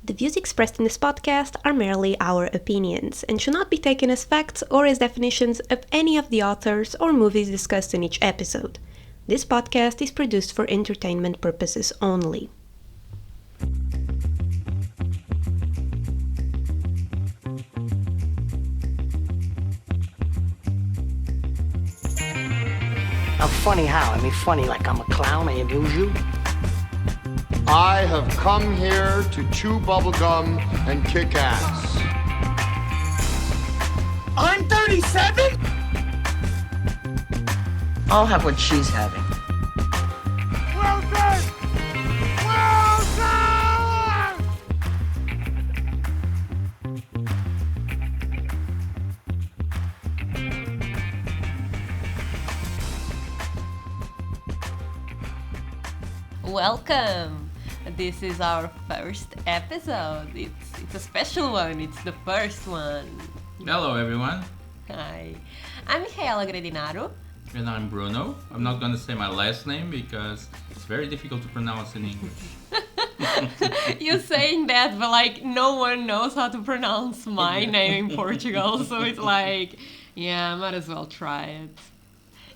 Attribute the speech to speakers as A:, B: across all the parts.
A: The views expressed in this podcast are merely our opinions and should not be taken as facts or as definitions of any of the authors or movies discussed in each episode. This podcast is produced for entertainment purposes only.
B: I'm funny how? I mean, funny like I'm a clown, I amuse you?
C: I have come here to chew bubblegum and kick ass.
B: I'm 37? I'll have what she's having.
C: Well done! Well done!
D: Welcome! This is our first episode. It's a special one. It's the first one.
E: Hello everyone,
D: Hi. I'm Mihaela Gredinaro.
E: and I'm Bruno. I'm not gonna say my last name because it's very difficult to pronounce in English.
D: You're saying that, but like no one knows how to pronounce my name in Portugal, so it's like, yeah, might as well try it.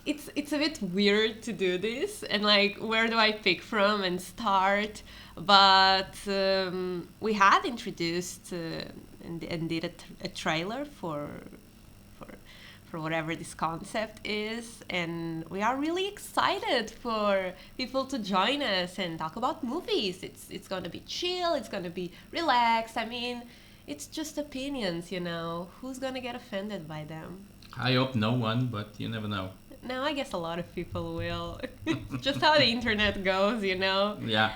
D: It's a bit weird to do this, and like, where do I pick from and start? But we had introduced and did a trailer for whatever this concept is, and we are really excited for people to join us and talk about movies. It's going to be chill, it's going to be relaxed. I mean, it's just opinions, you know. Who's going to get offended by them?
E: I hope no one, but you never know.
D: No, I guess a lot of people will. Just how the internet goes, you know.
E: Yeah.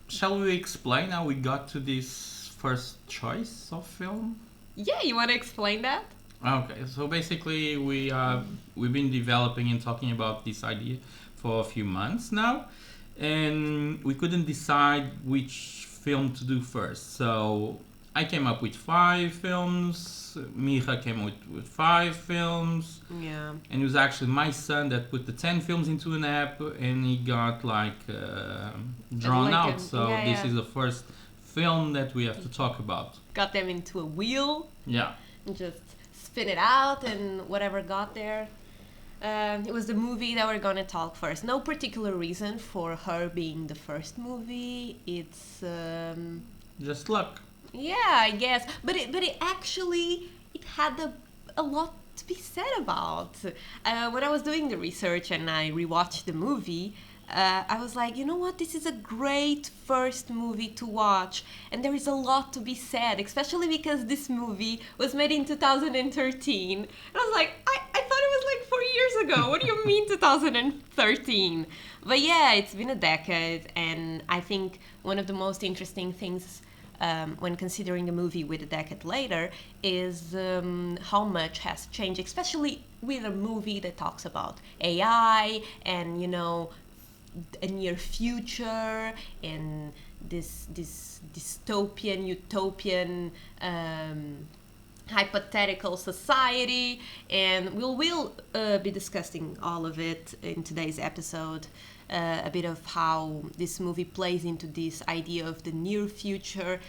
E: Shall we explain how we got to this first choice of film?
D: Yeah, you want to explain that?
E: Okay, so basically we've been developing and talking about this idea for a few months now, and we couldn't decide which film to do first. So I came up with 5 films, Miha came with 5 films,
D: Yeah.
E: and it was actually my son that put the 10 films into an app, and he got drawn
D: Like
E: out. So
D: yeah,
E: this
D: yeah.
E: is the first film that we have to talk about.
D: Got them into a wheel
E: Yeah.
D: and just spin it out and whatever got there. It was the movie that we're gonna talk first. No particular reason for her being the first movie. It's
E: Just luck.
D: yeah, I guess, but it actually it had a lot to be said about. When I was doing the research and I rewatched the movie, I was like, you know what, this is a great first movie to watch, and there is a lot to be said, especially because this movie was made in 2013. And I was like, I thought it was like 4 years ago. What do you mean 2013? But yeah, it's been a decade, and I think one of the most interesting things when considering a movie with a decade later is how much has changed, especially with a movie that talks about AI and, you know, a near future and this dystopian, utopian hypothetical society, and we'll be discussing all of it in today's episode. A bit of how this movie plays into this idea of the near future.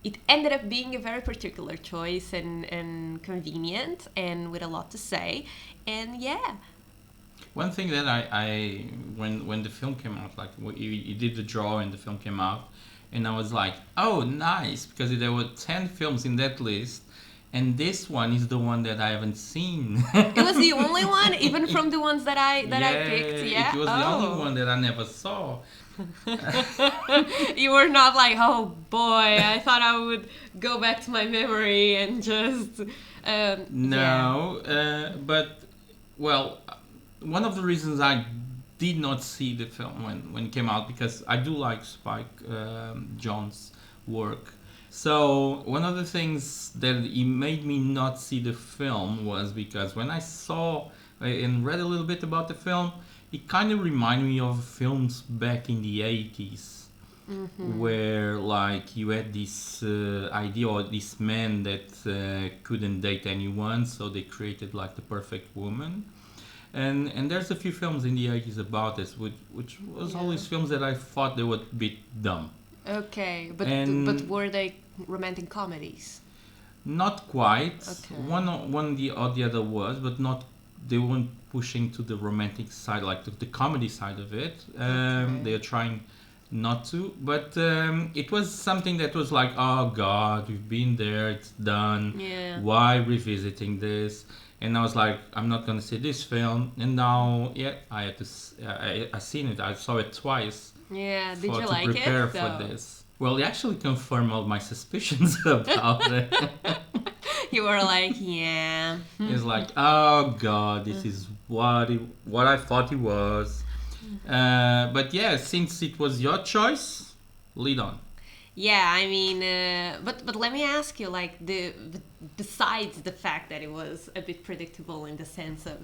D: It ended up being a very particular choice and convenient and with a lot to say. And yeah.
E: One thing that I when the film came out, like you did the draw and the film came out, and I was like, oh, nice, because there were 10 films in that list, and this one is the one that I haven't seen.
D: It was the only one, even from the ones that I picked. Yeah,
E: it was the only one that I never saw.
D: You were not like, oh boy, I thought I would go back to my memory and just.
E: But well, one of the reasons I did not see the film when it came out, because I do like Spike Jonze's work. So one of the things that it made me not see the film was because when I saw and read a little bit about the film, it kind of reminded me of films back in the 80s. Mm-hmm. Where like you had this idea or this man that couldn't date anyone, so they created like the perfect woman. And there's a few films in the 80s about this, which was always films that I thought they were a bit dumb.
D: Okay, but
E: And-
D: were they romantic comedies?
E: Not quite.
D: Okay.
E: Or the other was, but not. They weren't pushing to the romantic side, like the comedy side of it.
D: Okay.
E: They are trying not to, but it was something that was like, oh God, we've been there, it's done.
D: Yeah.
E: Why revisiting this? And I was like, I'm not gonna see this film. And now, yeah, I had to. I seen it. I saw it twice.
D: Yeah, did
E: to
D: you like
E: prepare
D: it?
E: for
D: though?
E: this. Well, it actually confirmed all my suspicions about it.
D: You were like, yeah.
E: It's like, oh God, this is what I thought it was. But yeah, since it was your choice, lead on.
D: Yeah, I mean, but let me ask you, like, besides the fact that it was a bit predictable in the sense of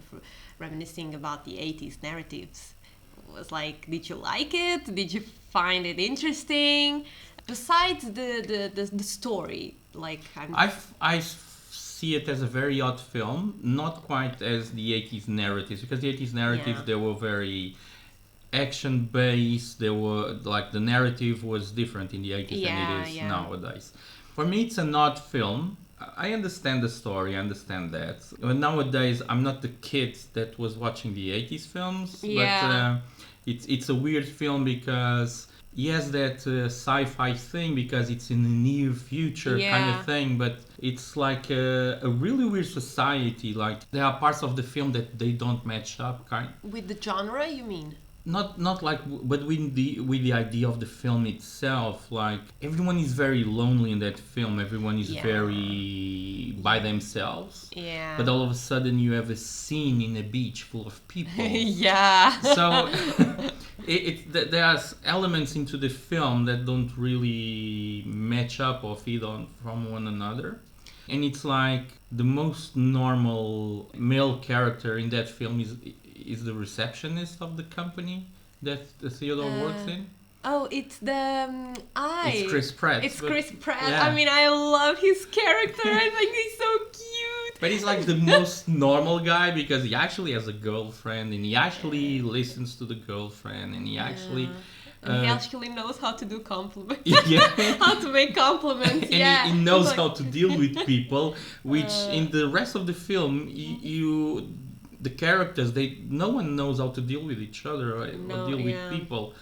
D: reminiscing about the 80s narratives, was like, did you like it? Did you find it interesting? Besides the story, like,
E: I see it as a very odd film, not quite as the 80s narratives, because the 80s narratives,
D: Yeah.
E: they were very action based. They were like, the narrative was different in the 80s than it is nowadays. For me, it's an odd film. I understand the story, I understand that. But nowadays, I'm not the kid that was watching the 80s films.
D: Yeah.
E: But it's a weird film because he has that sci-fi thing, because it's in the near future kind
D: Yeah.
E: of thing. But it's like a really weird society. Like, there are parts of the film that they don't match up,
D: with the genre, you mean?
E: not like, but with the idea of the film itself. Like, everyone is very lonely in that film. Everyone is
D: Yeah.
E: very by themselves.
D: Yeah.
E: But all of a sudden you have a scene in a beach full of people.
D: Yeah.
E: So there are elements into the film that don't really match up or feed on from one another. And it's like, the most normal male character in that film is the receptionist of the company that Theodore works in.
D: Oh, it's the
E: It's Chris Pratt.
D: It's
E: but-
D: Chris Pratt.
E: yeah.
D: I mean, I love his character. I think he's so cute.
E: But he's like the most normal guy, because he actually has a girlfriend, and he actually listens to the girlfriend, and he actually
D: And he actually knows how to do compliments.
E: yeah.
D: How to make compliments.
E: And
D: yeah.
E: he knows
D: Like-
E: how to deal with people, which in the rest of the film, the characters, no one knows how to deal with each other or deal with people.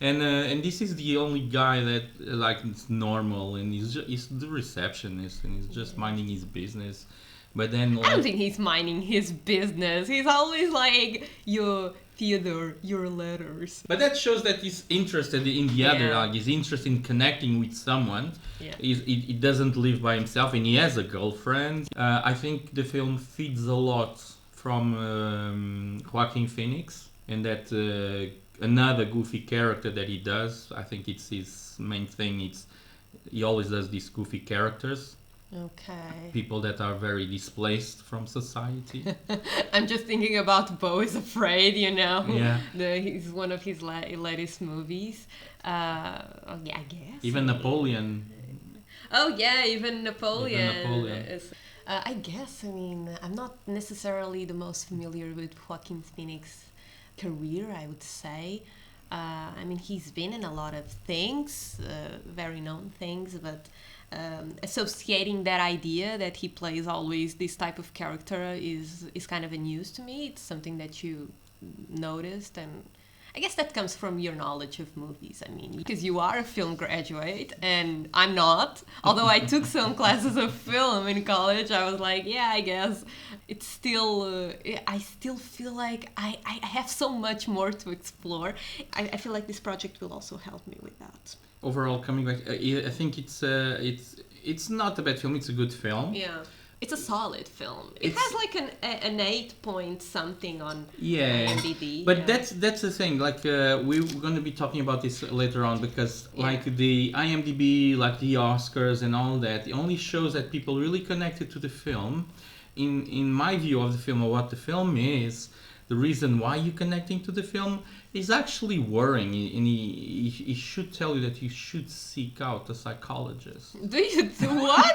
E: And this is the only guy that like is normal, and he's the receptionist, and he's just minding his business. But then,
D: I don't think he's minding his business. He's always like, yo, Theodore, your letters.
E: But that shows that he's interested in the other,
D: Yeah.
E: like he's interested in connecting with someone.
D: Yeah.
E: He doesn't live by himself, and he has a girlfriend. I think the film feeds a lot from Joaquin Phoenix, and that another goofy character that he does. I think it's his main thing. He always does these goofy characters.
D: Okay.
E: People that are very displaced from society.
D: I'm just thinking about Beau is Afraid, you know?
E: Yeah.
D: He's one of his latest movies. Yeah, I guess.
E: Even Napoleon.
D: Oh, yeah, even Napoleon.
E: Napoleon.
D: I guess, I mean, I'm not necessarily the most familiar with Joaquin Phoenix's career, I would say. I mean, he's been in a lot of things, very known things, but associating that idea that he plays always this type of character is kind of a news to me. It's something that you noticed, and I guess that comes from your knowledge of movies. I mean, because you are a film graduate and I'm not. Although I took some classes of film in college, I was like, yeah, I guess it's still, I still feel like I have so much more to explore. I feel like this project will also help me with that.
E: Overall, coming back, I think it's not a bad film. It's a good film.
D: Yeah. It's a solid film. It has like an 8 point something on IMDb.
E: But that's the thing. Like we're going to be talking about this later on, because like the IMDb, like the Oscars and all that, it only shows that people really connected to the film. In my view of the film, or what the film is, the reason why you're connecting to the film is actually worrying, and he should tell you that you should seek out a psychologist.
D: Do you what?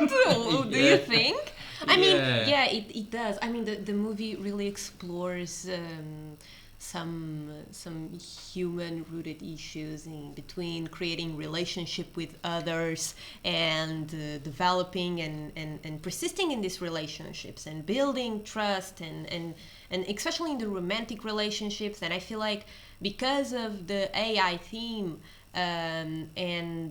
D: Do you think? I mean,
E: Yeah.
D: it does. I mean, the movie really explores some human rooted issues in between creating relationship with others and developing and persisting in these relationships and building trust and especially in the romantic relationships. And I feel like because of the AI theme and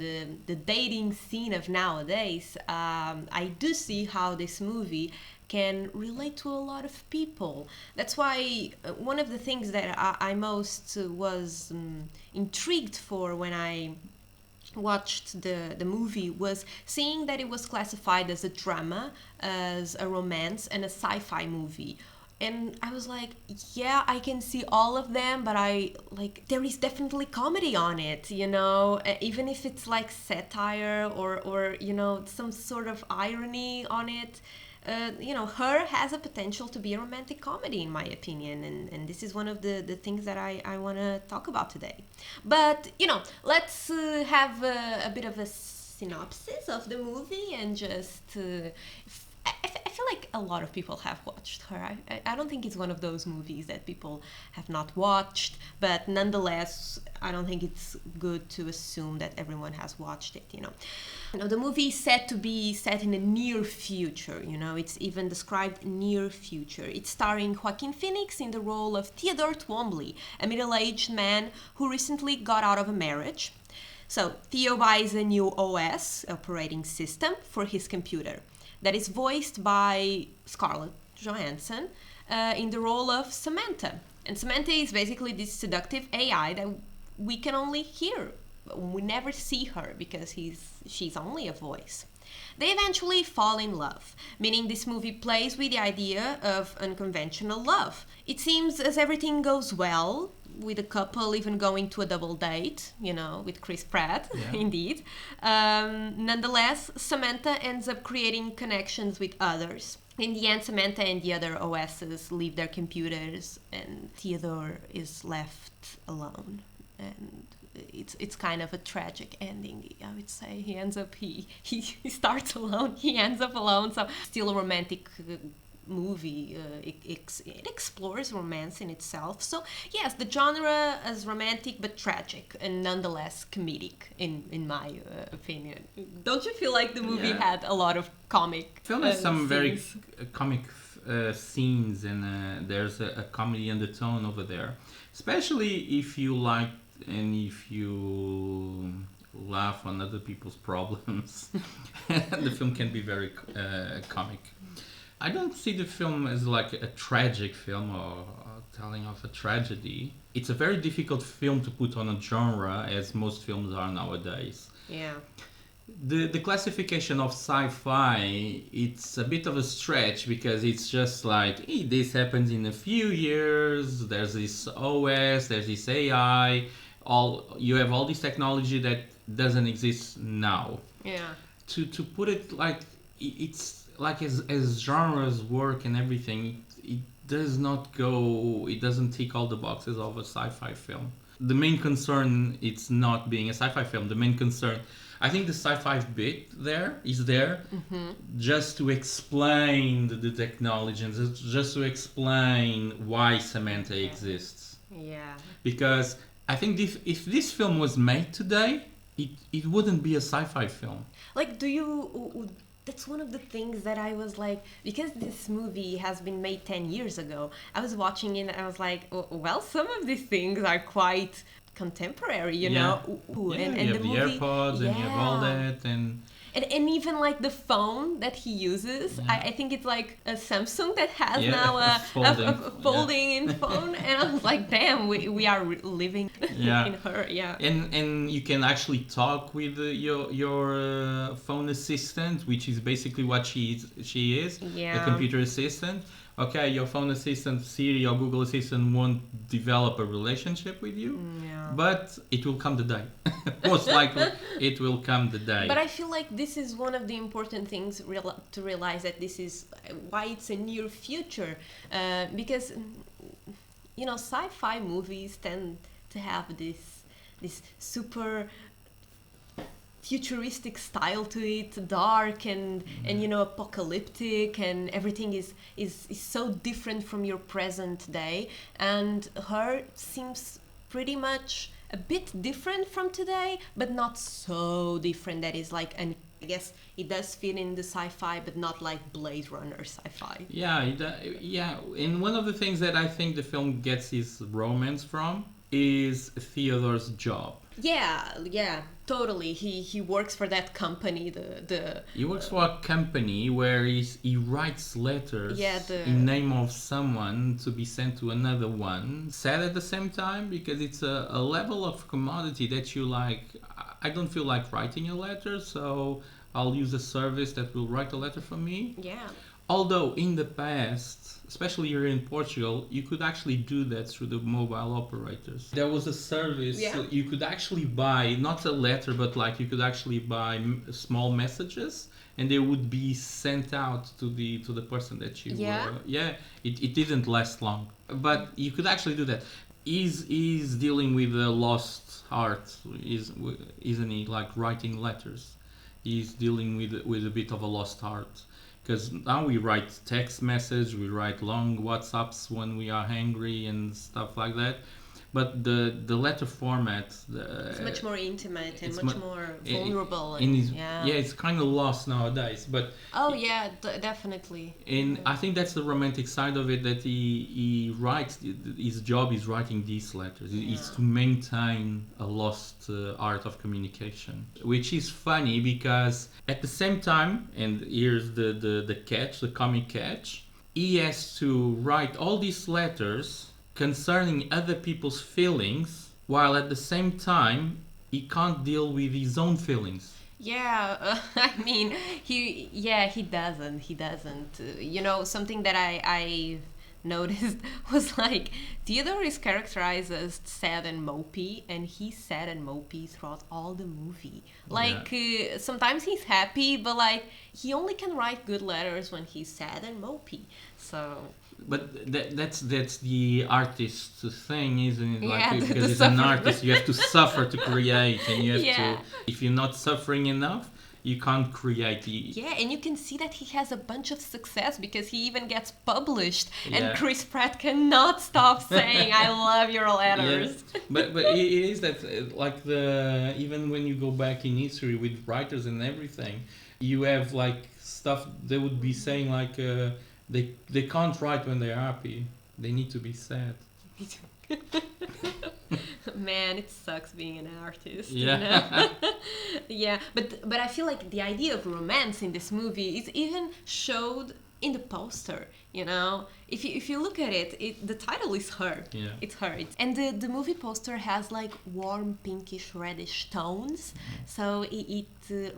D: the dating scene of nowadays, I do see how this movie can relate to a lot of people. That's why one of the things that I most was intrigued for when I watched the movie was seeing that it was classified as a drama, as a romance, and a sci-fi movie. And I was like, yeah, I can see all of them, but there is definitely comedy on it, even if it's like satire or some sort of irony on it. Her has a potential to be a romantic comedy, in my opinion, and this is one of the things that I want to talk about today. But, let's have a bit of a synopsis of the movie and just... I feel like a lot of people have watched her. I don't think it's one of those movies that people have not watched, but nonetheless, I don't think it's good to assume that everyone has watched it, The movie is said to be set in the near future, it's even described near future. It's starring Joaquin Phoenix in the role of Theodore Twombly, a middle-aged man who recently got out of a marriage. So Theo buys a new OS, operating system, for his computer that is voiced by Scarlett Johansson in the role of Samantha. And Samantha is basically this seductive AI that we can only hear. We never see her because she's only a voice. They eventually fall in love, meaning this movie plays with the idea of unconventional love. It seems as everything goes well, with the couple even going to a double date, with Chris Pratt, yeah. Indeed. Nonetheless, Samantha ends up creating connections with others. In the end, Samantha and the other OSs leave their computers and Theodore is left alone. And it's kind of a tragic ending, I would say. He ends up, he starts alone, he ends up alone, so still a romantic movie. It explores romance in itself. So yes, the genre is romantic but tragic and nonetheless comedic in my opinion. Don't you feel like the movie had a lot of comic
E: film has some
D: scenes?
E: very comic scenes and there's a comedy undertone over there, especially if you like and if you laugh on other people's problems. The film can be very comic. I don't see the film as like a tragic film or telling of a tragedy. It's a very difficult film to put on a genre, as most films are nowadays.
D: Yeah.
E: The classification of sci-fi, it's a bit of a stretch because it's just like, hey, this happens in a few years, there's this OS, there's this AI, you have all this technology that doesn't exist now.
D: Yeah.
E: To put it like, it's like as genres work and everything, it doesn't tick all the boxes of a sci-fi film. The main concern, it's not being a sci-fi film. The main concern, I think the sci-fi bit is there just to explain the technology and just to explain why Samantha exists.
D: Yeah.
E: Because I think if this film was made today, it wouldn't be a sci-fi film.
D: Like, that's one of the things that I was like, because this movie has been made 10 years ago, I was watching it and I was like, well, some of these things are quite contemporary, you know?
E: Ooh,
D: and
E: you have
D: the movie,
E: the AirPods and you have all that
D: and even like the phone that he uses, I think it's like a Samsung that has now a folding phone, and I was like, damn, we are living in her,
E: And you can actually talk with your phone assistant, which is basically what she is, a computer assistant. Okay, your phone assistant, Siri or Google Assistant, won't develop a relationship with you, but it will come the day. Most likely, it will come the day.
D: But I feel like this is one of the important things to realize, that this is why it's a near future, because sci-fi movies tend to have this super futuristic style to it, dark and apocalyptic, and everything is so different from your present day. And her seems pretty much a bit different from today, but not so different that is like, and I guess it does fit in the sci-fi, but not like Blade Runner sci-fi.
E: Yeah. And one of the things that I think the film gets his romance from is Theodore's job.
D: Yeah, totally. He works for that company.
E: He works for a company where he writes letters in name of someone to be sent to another one. Sad at the same time, because it's a level of commodity that you like. I don't feel like writing a letter, so I'll use a service that will write a letter for me.
D: Yeah.
E: Although in the past, especially here in Portugal, you could actually do that through the mobile operators. There was a service you could actually buy, not a letter, but like you could actually buy small messages, and they would be sent out to the person that you were. It didn't last long, but you could actually do that. He's dealing with a lost art, isn't he? Like writing letters. He's dealing with a bit of a lost art. Because now we write text message, we write long WhatsApps when we are angry and stuff like that. But the letter format...
D: it's much more intimate and much more vulnerable.
E: It's kind of lost nowadays. But
D: definitely.
E: And I think that's the romantic side of it, that he writes, his job is writing these letters. It's to maintain a lost art of communication. Which is funny because at the same time, and here's the catch, the comic catch, he has to write all these letters concerning other people's feelings, while at the same time he can't deal with his own feelings.
D: I mean, he doesn't. Something that I noticed was like Theodore is characterized as sad and mopey, and he's sad and mopey throughout all the movie. Sometimes he's happy, but like he only can write good letters when he's sad and mopey. So.
E: But that's the artist thing, isn't it? Because it's
D: an
E: artist, you have to suffer to create, and you have to. If you're not suffering enough, you can't create.
D: And you can see that he has a bunch of success because he even gets published, and Chris Pratt cannot stop saying, "I love your letters."
E: Yeah. But it is that even when you go back in history with writers and everything, you have like stuff they would be saying like. They can't write when they're happy. They need to be sad.
D: Man, it sucks being an artist.
E: Yeah.
D: But I feel like the idea of romance in this movie is even showed in the poster. If you look at it, the title is Her.
E: Yeah.
D: It's Her. And the movie poster has like warm pinkish reddish tones. So it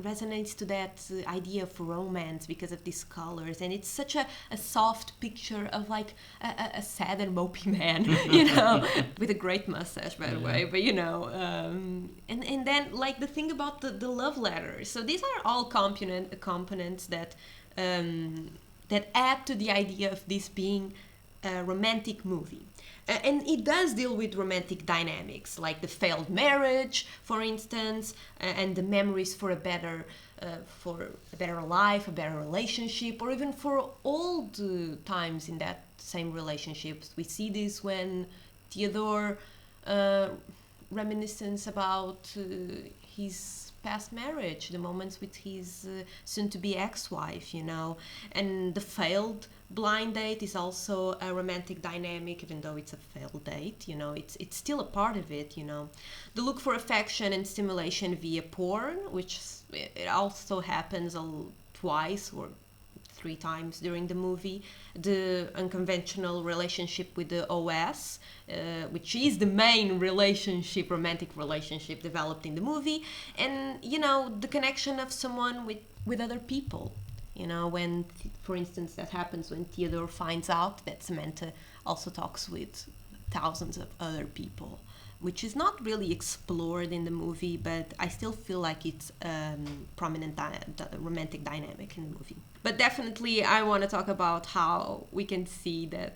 D: resonates to that idea of romance because of these colors. And it's such a soft picture of like a sad and mopey man, with a great mustache, by the way. But and then like the thing about the love letters. So these are all components that add to the idea of this being a romantic movie. And it does deal with romantic dynamics, like the failed marriage, for instance, and the memories for a better life, a better relationship, or even for old times in that same relationships. We see this when Theodore reminiscence about his past marriage, the moments with his soon-to-be ex-wife, and the failed blind date is also a romantic dynamic, even though it's a failed date, it's still a part of it, The look for affection and stimulation via porn, which it also happens twice or 3 times during the movie. The unconventional relationship with the OS, which is the main romantic relationship developed in the movie, and the connection of someone with other people. When, for instance, that happens when Theodore finds out that Samantha also talks with thousands of other people, which is not really explored in the movie, but I still feel like it's prominent romantic dynamic in the movie. But definitely I want to talk about how we can see that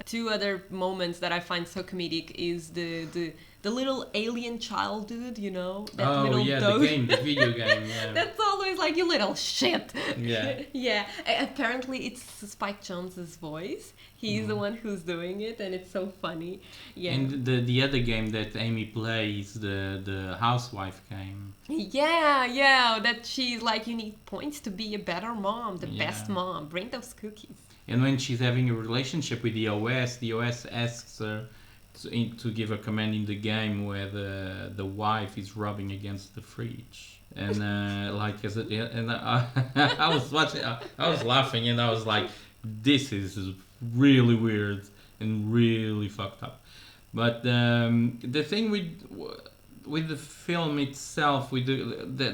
D: 2 other moments that I find so comedic is the the little alien child dude, you know, that
E: Oh
D: little
E: yeah,
D: toad.
E: the video game. Yeah.
D: That's always like, you little shit.
E: Yeah.
D: Yeah. Apparently, it's Spike Jonze's voice. He's the one who's doing it, and it's so funny. Yeah.
E: And the other game that Amy plays, the housewife game.
D: Yeah. That she's like, you need points to be a better mom, the
E: Yeah.
D: best mom. Bring those cookies.
E: And when she's having a relationship with the OS asks her to give a command in the game where the wife is rubbing against the fridge. And I was watching, I was laughing, and I was like, this is really weird and really fucked up. But the thing with the film itself,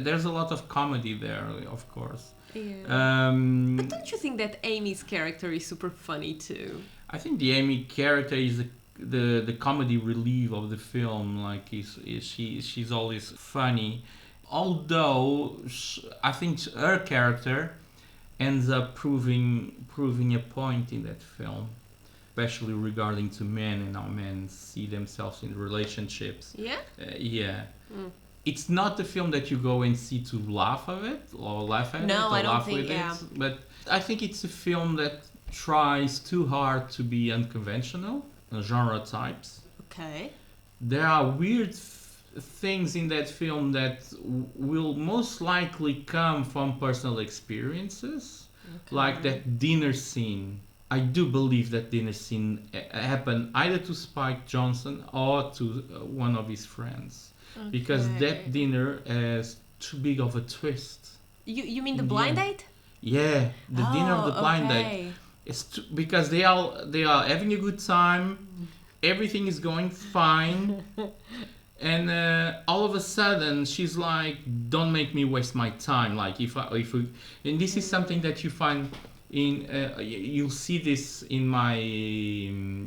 E: there's a lot of comedy there, of course.
D: Yeah. But don't you think that Amy's character is super funny too?
E: I think the Amy character is the comedy relief of the film. Like she's always funny, although I think her character ends up proving a point in that film, especially regarding to men and how men see themselves in relationships.
D: Yeah.
E: Yeah. It's not the film that you go and see to laugh at it or laugh at it
D: No,
E: or
D: I don't
E: laugh
D: think,
E: with
D: yeah.
E: it. But I think it's a film that tries too hard to be unconventional genre types.
D: Okay.
E: There are weird things in that film that will most likely come from personal experiences, like that dinner scene. I do believe that dinner scene happened either to Spike Jonze or to one of his friends. Because that dinner has too big of a twist.
D: You mean the blind date?
E: Yeah, the dinner of the blind date. It's because they are having a good time, everything is going fine, and all of a sudden she's like, "Don't make me waste my time." Like and this is something that you find in you'll see this in my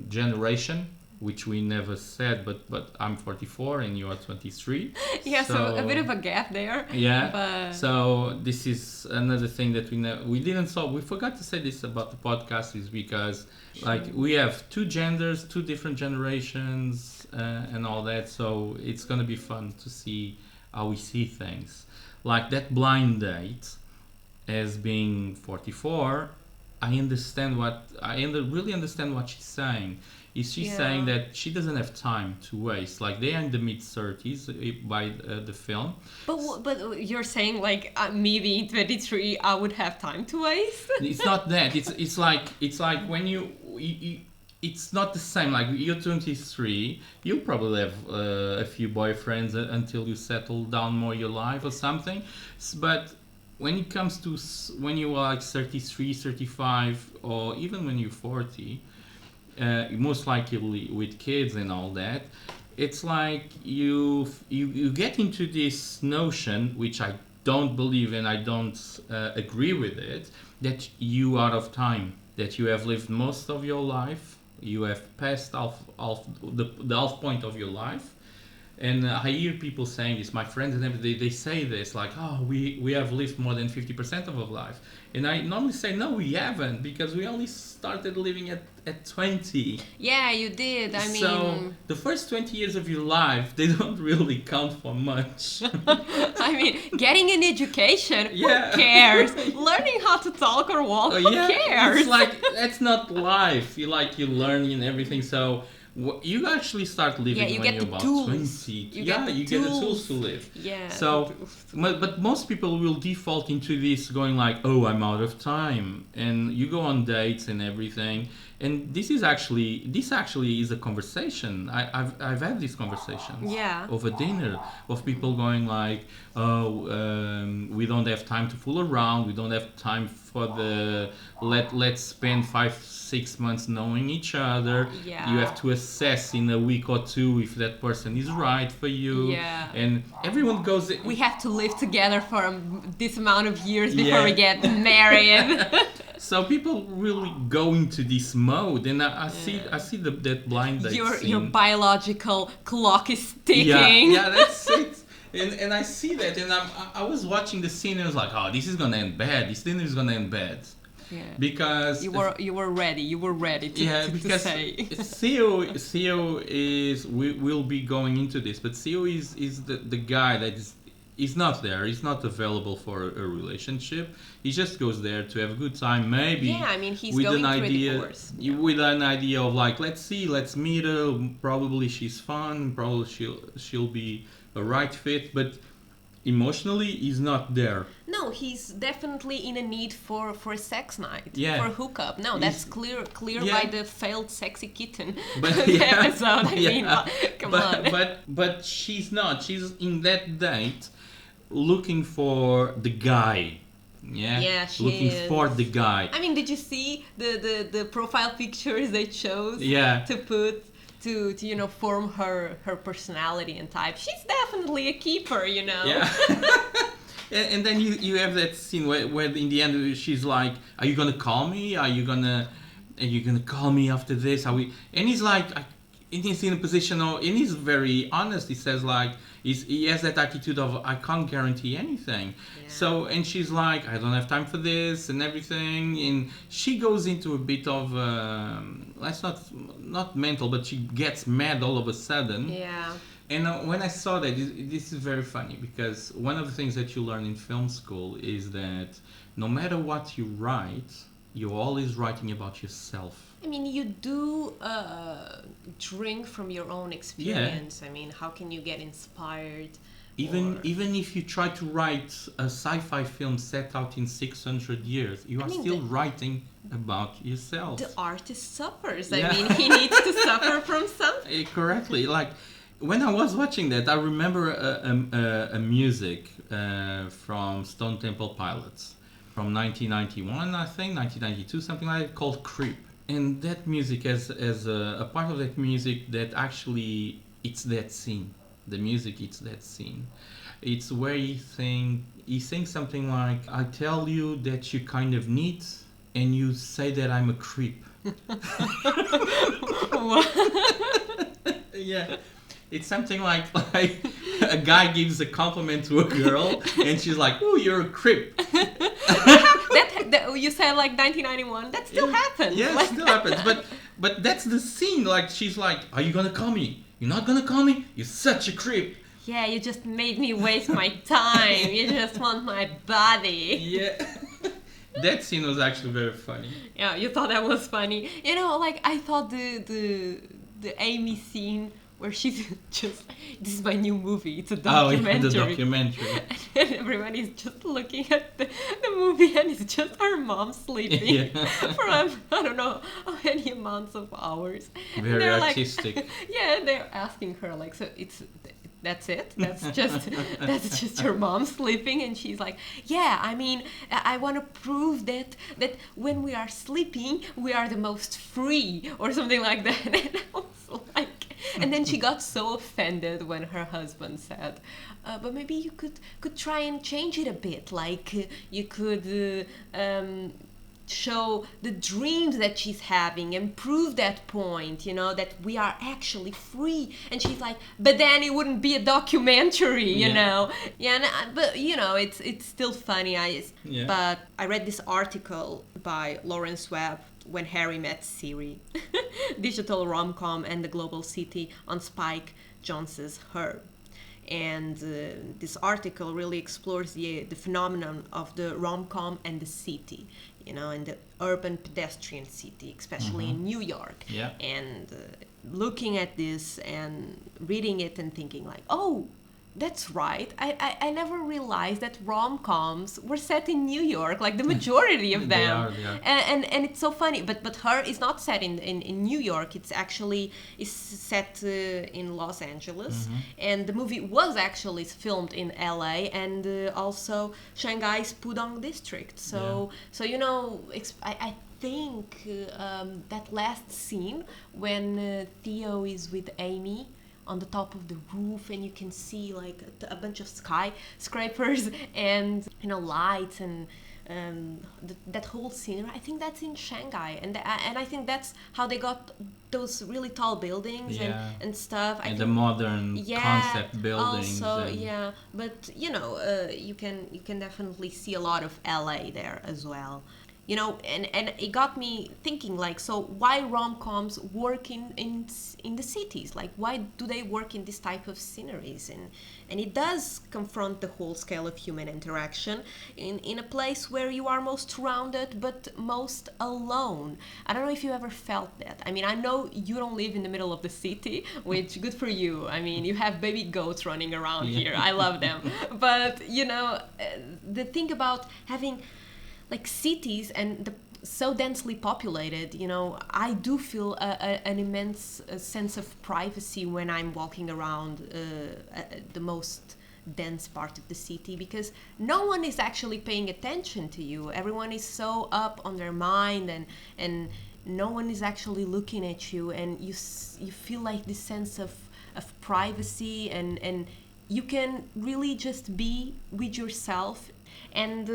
E: generation. Which we never said, but I'm 44 and you are 23.
D: Yeah, so a bit of a gap there.
E: Yeah.
D: But...
E: So this is another thing that we didn't solve. We forgot to say this about the podcast is because like we have two genders, two different generations, and all that. So it's gonna be fun to see how we see things. Like that blind date, as being 44, I really understand what she's saying. Is she saying that she doesn't have time to waste? Like they are in the mid-30s by the film.
D: But you're saying like me being 23, I would have time to waste?
E: It's not that. It's like when you it's not the same. Like you're 23, you'll probably have a few boyfriends until you settle down more your life or something. But when it comes to when you are like 33, 35, or even when you're 40. Most likely with kids and all that, it's like you get into this notion, which I don't believe and I don't agree with it, that you are out of time, that you have lived most of your life, you have passed the half point of your life. And I hear people saying this, my friends and everything, they say this, like, oh, we have lived more than 50% of our life. And I normally say, no, we haven't, because we only started living at 20.
D: Yeah, you did. I mean...
E: So the first 20 years of your life, they don't really count for much.
D: I mean, getting an education,
E: Yeah.
D: who cares? Learning how to talk or walk, who cares?
E: It's like, that's not life. You learn and everything, so... You actually start living when you're about 20. You get the tools to live.
D: Yeah.
E: So, but most people will default into this going like, oh, I'm out of time. And you go on dates and everything. And this actually is a conversation. I've had these conversations over dinner of people going like, oh, we don't have time to fool around. We don't have time for let's spend 5-6 months knowing each other.
D: Yeah.
E: You have to assess in a week or two if that person is right for you.
D: Yeah.
E: And everyone goes.
D: We have to live together for this amount of years before we get married.
E: So people really go into this mode, and I see that blind date scene.
D: Your biological clock is ticking.
E: Yeah, that's it. And I see that, and I was watching the scene, and I was like, oh, this is gonna end bad. This dinner is gonna end bad. because
D: you were ready to
E: because
D: say.
E: Theo is we'll be going into this, but Theo is the guy that is not there. He's not available for a relationship. He just goes there to have a good time. Maybe
D: he's
E: with
D: going
E: an
D: through
E: idea,
D: a divorce.
E: with an idea of like, let's meet her. Probably she's fun. Probably she'll be a right fit, but emotionally he's not there.
D: No, he's definitely in a need for a sex night, for a hookup. No, that's clear by the failed sexy kitten episode. I mean, come on.
E: But she's not. She's in that date looking for the guy. Looking for the guy.
D: I mean, did you see the profile pictures they chose to put to form her personality and type? She's definitely a keeper,
E: Yeah. And then you have that scene where in the end she's like, "Are you gonna call me? Are you gonna call me after this? Are we?" And he's like, he's in a position of, and he's very honest. He says like, he has that attitude of, I can't guarantee anything. So, and she's like, I don't have time for this and everything. And she goes into a bit of, that's not mental, but she gets mad all of a sudden.
D: Yeah.
E: And when I saw that, this is very funny, because one of the things that you learn in film school is that no matter what you write, you're always writing about yourself.
D: I mean, you do drink from your own experience. I mean, how can you get inspired?
E: Even if you try to write a sci-fi film set out in 600 years, you are still writing about yourself.
D: The artist suffers. I mean, he needs to suffer from something.
E: Correctly. Like, when I was watching that, I remember a music from Stone Temple Pilots from 1991, I think, 1992, something like that, called Creep. And that music has a part of that music that actually, it's that scene. The music, it's that scene. It's where he sings something like, I tell you that you kind of neat, and you say that I'm a creep. Yeah. It's something like a guy gives a compliment to a girl, and she's like, "Oh, you're a creep."
D: that you said like 1991. That still happens.
E: Yeah, it still happens. But that's the scene. Like, she's like, "Are you gonna call me? You're not gonna call me? You're such a creep."
D: Yeah, you just made me waste my time. You just want my body.
E: Yeah. That scene was actually very funny.
D: Yeah, you thought that was funny. You know, like, I thought the Amy scene where she's just, this is my new movie, it's a documentary.
E: Oh, the documentary.
D: And everyone is just looking at the movie, and it's just her mom sleeping for I don't know how many amounts of hours.
E: Very artistic.
D: Like, yeah, they're asking her, like, so that's it? That's just your mom sleeping? And she's like, yeah, I mean, I want to prove that when we are sleeping, we are the most free, or something like that. And I was like, and then she got so offended when her husband said, but maybe you could try and change it a bit. Like, you could show the dreams that she's having and prove that point, that we are actually free. And she's like, but then it wouldn't be a documentary, you know. But it's still funny. But I read this article by Lawrence Webb, When Harry Met Siri, Digital Romcom and the Global City, on Spike Jonze's Her. And this article really explores the phenomenon of the romcom and the city, and the urban pedestrian city, especially in New York.
E: Yeah.
D: And looking at this and reading it and thinking like, oh, that's right. I never realized that rom-coms were set in New York, like the majority of them.
E: They are.
D: And it's so funny. But Her is not set in New York. It's actually set in Los Angeles. And the movie was actually filmed in LA and also Shanghai's Pudong district. So I think that last scene when Theo is with Amy on the top of the roof, and you can see like a bunch of skyscrapers and lights and that whole scene. I think that's in Shanghai, and I think that's how they got those really tall buildings and stuff.
E: And the modern concept buildings.
D: Also, but you can definitely see a lot of LA there as well. and it got me thinking, like, so why rom-coms work in the cities? Like, why do they work in this type of sceneries? And it does confront the whole scale of human interaction in a place where you are most surrounded but most alone. I don't know if you ever felt that. I mean, I know you don't live in the middle of the city, which good for you. I mean, you have baby goats running around here. I love them. But, the thing about having like cities and so densely populated, I do feel an immense sense of privacy when I'm walking around the most dense part of the city, because no one is actually paying attention to you. Everyone is so up on their mind, and no one is actually looking at you, and you feel like this sense of privacy, and you can really just be with yourself. And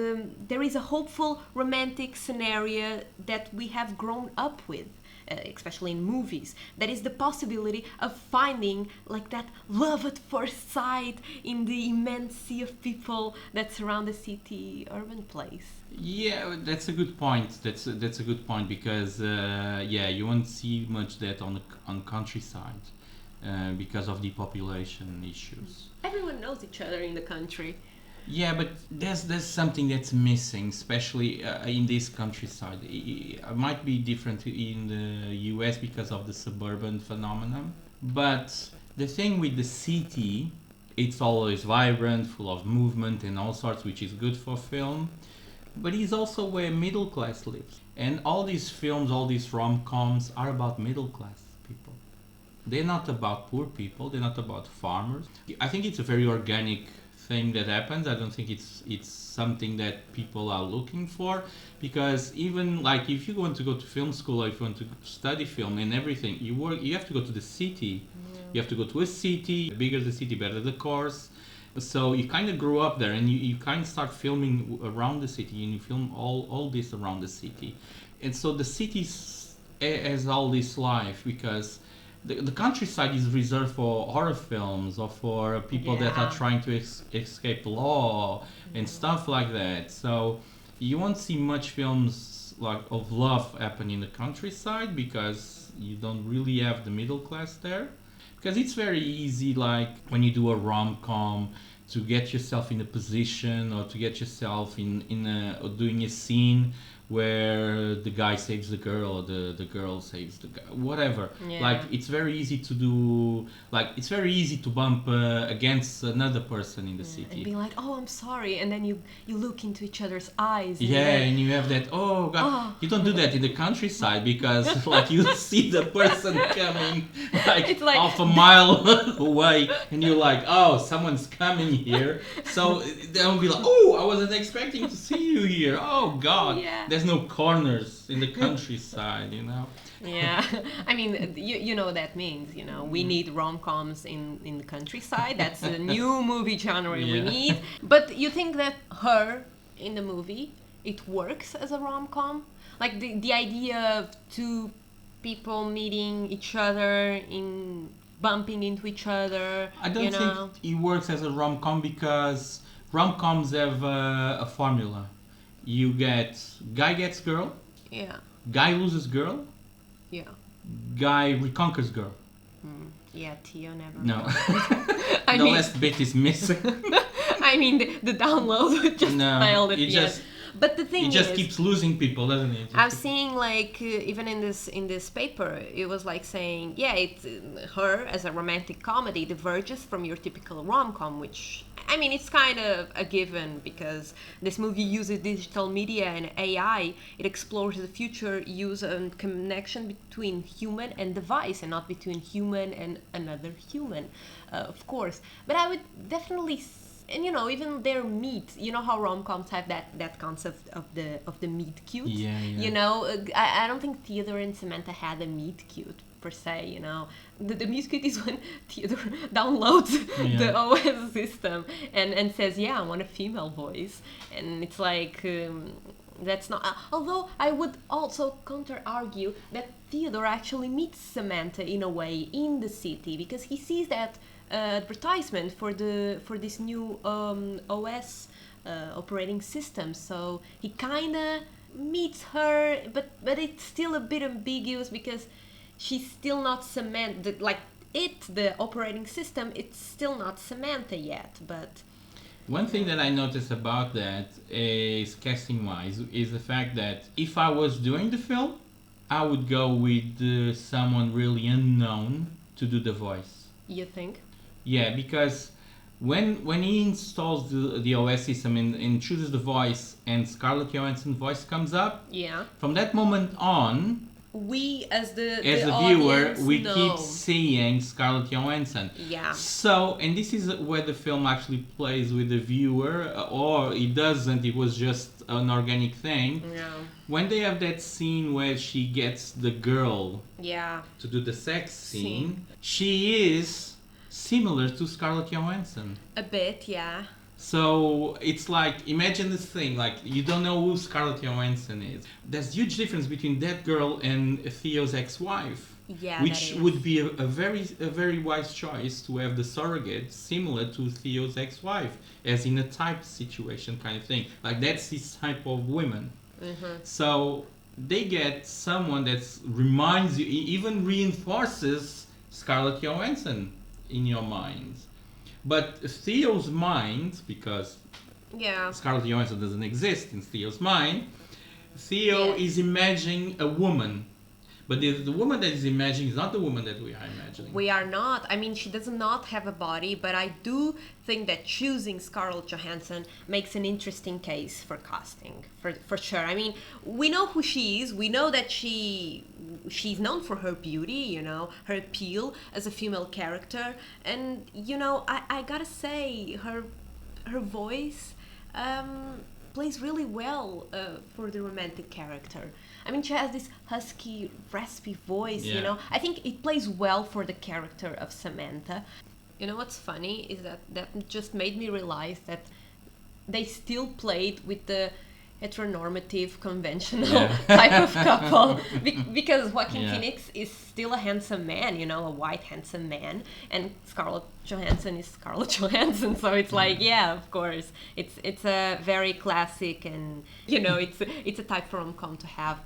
D: there is a hopeful romantic scenario that we have grown up with, especially in movies. That is the possibility of finding like that love at first sight in the immense sea of people that surround the city urban place.
E: Yeah, that's a good point. That's a good point, because you won't see much that on countryside because of the population issues.
D: Everyone knows each other in the country.
E: Yeah, but there's something that's missing, especially in this countryside. It might be different in the US because of the suburban phenomenon. But the thing with the city, it's always vibrant, full of movement and all sorts, which is good for film. But it's also where middle class lives. And all these films, all these rom-coms are about middle class people. They're not about poor people, they're not about farmers. I think it's a very organic thing that happens. I don't think it's something that people are looking for, because even like if you want to go to film school or if you want to study film and everything, you have to go to the city. You have to go to a city. The bigger the city, better the course. So you kind of grew up there, and you kind of start filming around the city, and you film all this around the city. And so the city has all this life, because the countryside is reserved for horror films or for people that are trying to escape law and stuff like that. So you won't see much films like of love happen in the countryside, because you don't really have the middle class there. Because it's very easy, like when you do a rom-com, to get yourself in a position or to get yourself or doing a scene where the guy saves the girl or the girl saves the guy, whatever. Yeah. Like it's very easy to do, like it's very easy to bump against another person in the city.
D: And be like, oh, I'm sorry, and then you look into each other's eyes. And
E: and you have that, oh God. You don't do that in the countryside, because like you see the person coming like half a mile away, and you're like, oh, someone's coming here. So they'll be like, oh, I wasn't expecting to see you here. Oh God.
D: Yeah.
E: There's no corners in the countryside,
D: Yeah, I mean, you know what that means, we need rom-coms in the countryside. That's a new movie genre we need. But you think that Her, in the movie, it works as a rom-com? Like the idea of two people meeting each other, bumping into each other,
E: I don't think it works as a rom-com, because rom-coms have a formula. You get guy gets girl, guy loses girl, guy reconquers girl.
D: Theo never.
E: No, the last bit is missing.
D: I mean, the download just failed at the end. But the thing
E: it just keeps losing people, doesn't it?
D: I was seeing like even in this paper, it was like saying, it's Her as a romantic comedy diverges from your typical rom-com, which I mean, it's kind of a given, because this movie uses digital media and AI. It explores the future use and connection between human and device, and not between human and another human, of course. But I would definitely, and even their meet. You know how rom-coms have that concept of the meet cute. I don't think Theodore and Samantha had a meet cute per se. The meet cute is when Theodore downloads the OS system and says, I want a female voice, and it's like that's not. Although I would also counter argue that Theodore actually meets Samantha in a way in the city, because he sees that advertisement for this new OS operating system. So he kind of meets her, but it's still a bit ambiguous because she's still not Samantha. Like the operating system, it's still not Samantha yet. But
E: one thing that I noticed about that is casting-wise is the fact that if I was doing the film, I would go with someone really unknown to do the voice.
D: you think?
E: Yeah, because when he installs the OS system and chooses the voice and Scarlett Johansson's voice comes up,
D: Yeah.
E: from that moment on,
D: We as the
E: viewer,
D: audience
E: we
D: know.
E: keep seeing Scarlett Johansson.
D: Yeah.
E: So, and this is where the film actually plays with the viewer, or it doesn't, it was just an organic thing.
D: Yeah.
E: When they have that scene where she gets the girl
D: Yeah.
E: to do the sex scene, she is similar to Scarlett Johansson.
D: A bit, yeah.
E: So it's like, imagine this thing, like you don't know who Scarlett Johansson is. There's huge difference between that girl and Theo's ex-wife.
D: Yeah,
E: Which
D: that is.
E: would be a very wise choice to have the surrogate similar to Theo's ex-wife, as in a type situation kind of thing. Like that's his type of women.
D: Mm-hmm.
E: So they get someone that reminds you, even reinforces Scarlett Johansson in your mind. But Theo's mind, because
D: Yeah.
E: Scarlett Johansson doesn't exist in Theo's mind, Theo
D: Yes.
E: is imagining a woman. But the woman that is imagining is not the woman that we are imagining.
D: We are not. I mean, she does not have a body, but I do think that choosing Scarlett Johansson makes an interesting case for casting, for sure. I mean, we know who she is. We know that she's known for her beauty, you know, her appeal as a female character, and you know, I gotta say, her voice plays really well for the romantic character. I mean, she has this husky, raspy voice, you
E: Yeah.
D: know. I think it plays well for the character of Samantha. You know what's funny is that just made me realize that they still played with the heteronormative, conventional
E: Yeah.
D: type of couple because Joaquin
E: Yeah.
D: Phoenix is still a handsome man, you know, a white handsome man, and Scarlett Johansson is Scarlett Johansson, so it's like, yeah, of course, it's a very classic, and you know, it's a type for Romcom to have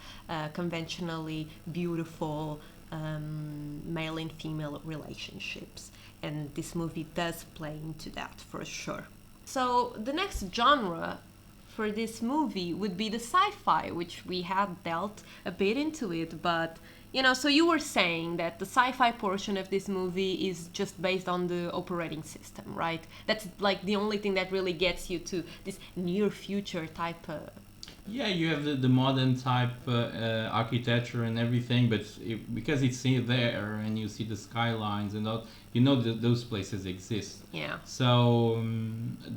D: conventionally beautiful male and female relationships, and this movie does play into that for sure. So the next genre for this movie would be the sci-fi, which we had dealt a bit into it, but you know, so you were saying that the sci-fi portion of this movie is just based on the operating system, right? That's like the only thing that really gets you to this near future type
E: Yeah, you have the modern type architecture and everything, but because it's there and you see the skylines and all, you know that those places exist.
D: yeah.
E: So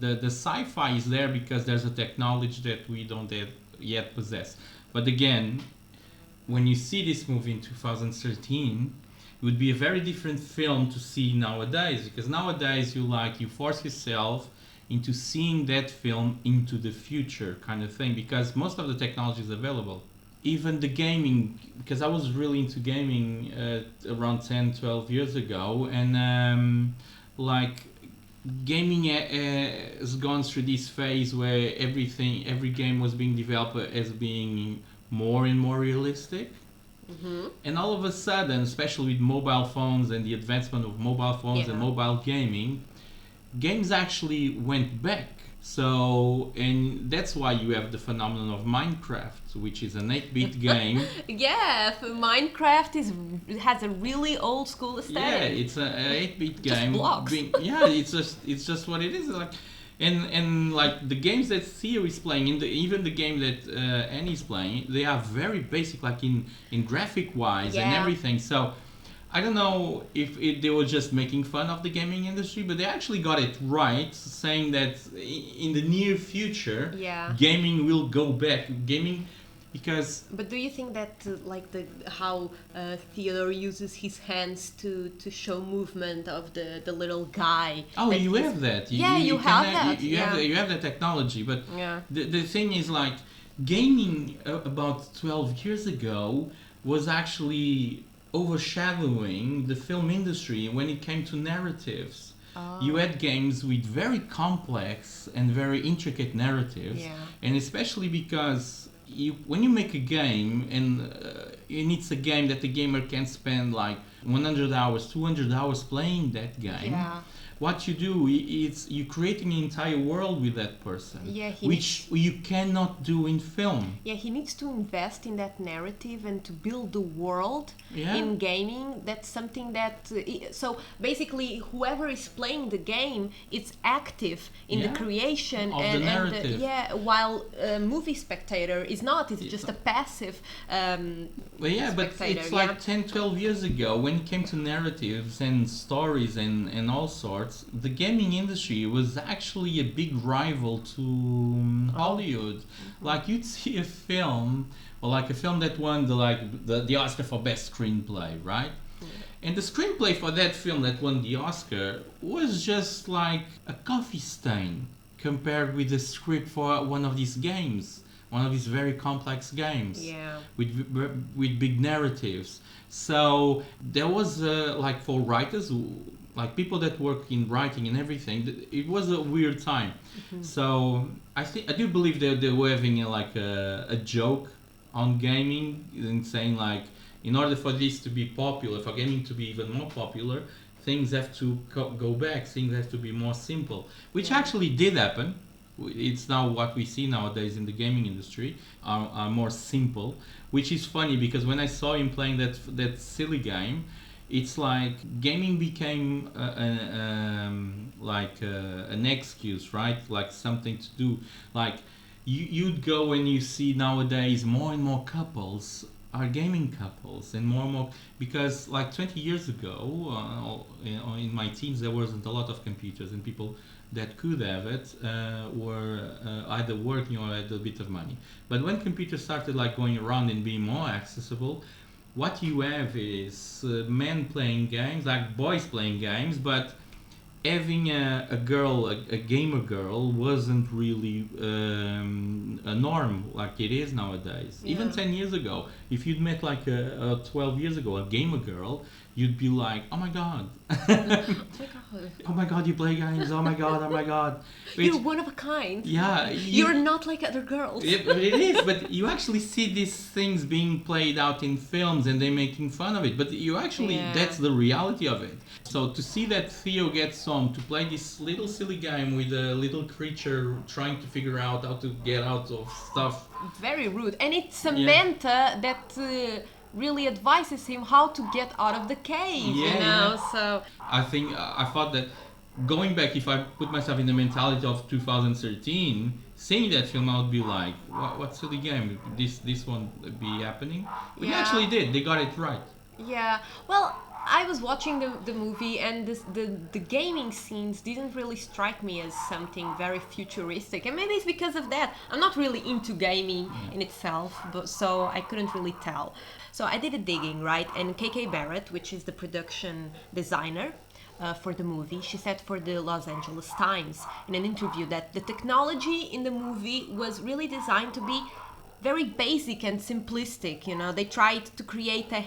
E: the sci-fi is there because there's a technology that we don't yet possess. But again, when you see this movie in 2013, it would be a very different film to see nowadays, because nowadays you force yourself into seeing that film into the future kind of thing, because most of the technology is available. Even the gaming, because I was really into gaming around 10-12 years ago, and like gaming has gone through this phase where every game was being developed as being more and more realistic.
D: Mm-hmm.
E: And all of a sudden, especially with mobile phones and the advancement of mobile phones and mobile gaming, games actually went back. So, and that's why you have the phenomenon of Minecraft, which is an 8-bit game.
D: Yeah, Minecraft has a really old school aesthetic.
E: Yeah, it's an 8-bit
D: Just
E: game.
D: blocks.
E: It's just what it is. Like, and like the games that Theo is playing, even the game that Annie's playing, they are very basic, like in graphic wise and everything. So I don't know if they were just making fun of the gaming industry, but they actually got it right, saying that in the near future, gaming will go back. Because.
D: But do you think that how Theodore uses his hands to show movement of the little guy?
E: Oh, you have that. You
D: have that.
E: You have that technology, but the thing is, like, gaming about 12 years ago was actually overshadowing the film industry when it came to narratives. You had games with very complex and very intricate narratives, and especially because when you make a game and it's a game that the gamer can spend like 100 hours, 200 hours playing that game.
D: Yeah.
E: What you do is you create an entire world with that person,
D: Yeah,
E: which you cannot do in film.
D: Yeah, he needs to invest in that narrative and to build the world
E: Yeah.
D: in gaming. That's something that... so basically, whoever is playing the game is active in the
E: Yeah.
D: creation
E: Of the narrative.
D: while a movie spectator is not. It's just a passive
E: Well, yeah, but
D: spectator,
E: it's
D: yeah.
E: like 10, 12 years ago when it came to narratives and stories and all sorts, the gaming industry was actually a big rival to Hollywood. Like you'd see a film, or like a film that won the Oscar for Best Screenplay, right? And the screenplay for that film that won the Oscar was just like a coffee stain compared with the script for one of these games. One of these very complex games with big narratives. So there was like for writers, like people that work in writing and everything, it was a weird time. So I do believe that they were having a joke on gaming and saying like, in order for this to be popular, for gaming to be even more popular, things have to go back. Things have to be more simple, which actually did happen. It's now what we see nowadays in the gaming industry are more simple, which is funny because when I saw him playing that silly game, it's like gaming became an excuse, right? Like something to do. Like you'd go and you see nowadays more and more couples are gaming couples and more because like 20 years ago in my teens there wasn't a lot of computers and people that could have it were either working or had a bit of money. But when computers started like going around and being more accessible, what you have is men playing games, like boys playing games, but having a gamer girl wasn't really a norm like it is nowadays.
D: Yeah.
E: Even 10 years ago, if you'd met like 12 years ago a gamer girl, you'd be like, oh my god. Oh my god, you play games, oh my god.
D: You're one of a kind.
E: Yeah.
D: You're not like other girls.
E: It is, but you actually see these things being played out in films and they're making fun of it. But you actually, that's the reality of it. So to see that Theo gets home to play this little silly game with a little creature trying to figure out how to get out of stuff.
D: Very rude. And it's Samantha that really advises him how to get out of the cave, so...
E: I thought that going back, if I put myself in the mentality of 2013, seeing that film, I would be like, what silly game? This won't be happening. But it actually did. They got it right.
D: Yeah. Well, I was watching the movie and the gaming scenes didn't really strike me as something very futuristic. And maybe it's because of that. I'm not really into gaming in itself, so I couldn't really tell. So I did a digging, right? And KK Barrett, which is the production designer for the movie, she said for the Los Angeles Times in an interview that the technology in the movie was really designed to be very basic and simplistic. They tried to create a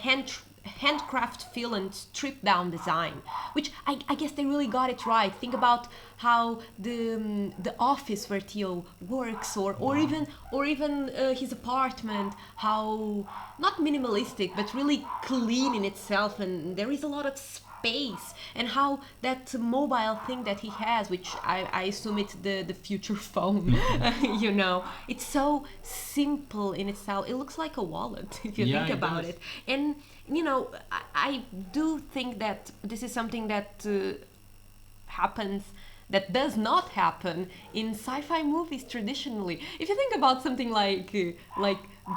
D: handcraft feel and stripped down design, which I guess they really got it right. Think about how the office where Theo works or even his apartment, how not minimalistic but really clean in itself, and there is a lot of space, and how that mobile thing that he has, which I assume it's the future phone, it's so simple in itself. It looks like a wallet if you think about it. And I do think that this is something that that does not happen in sci-fi movies traditionally. If you think about something like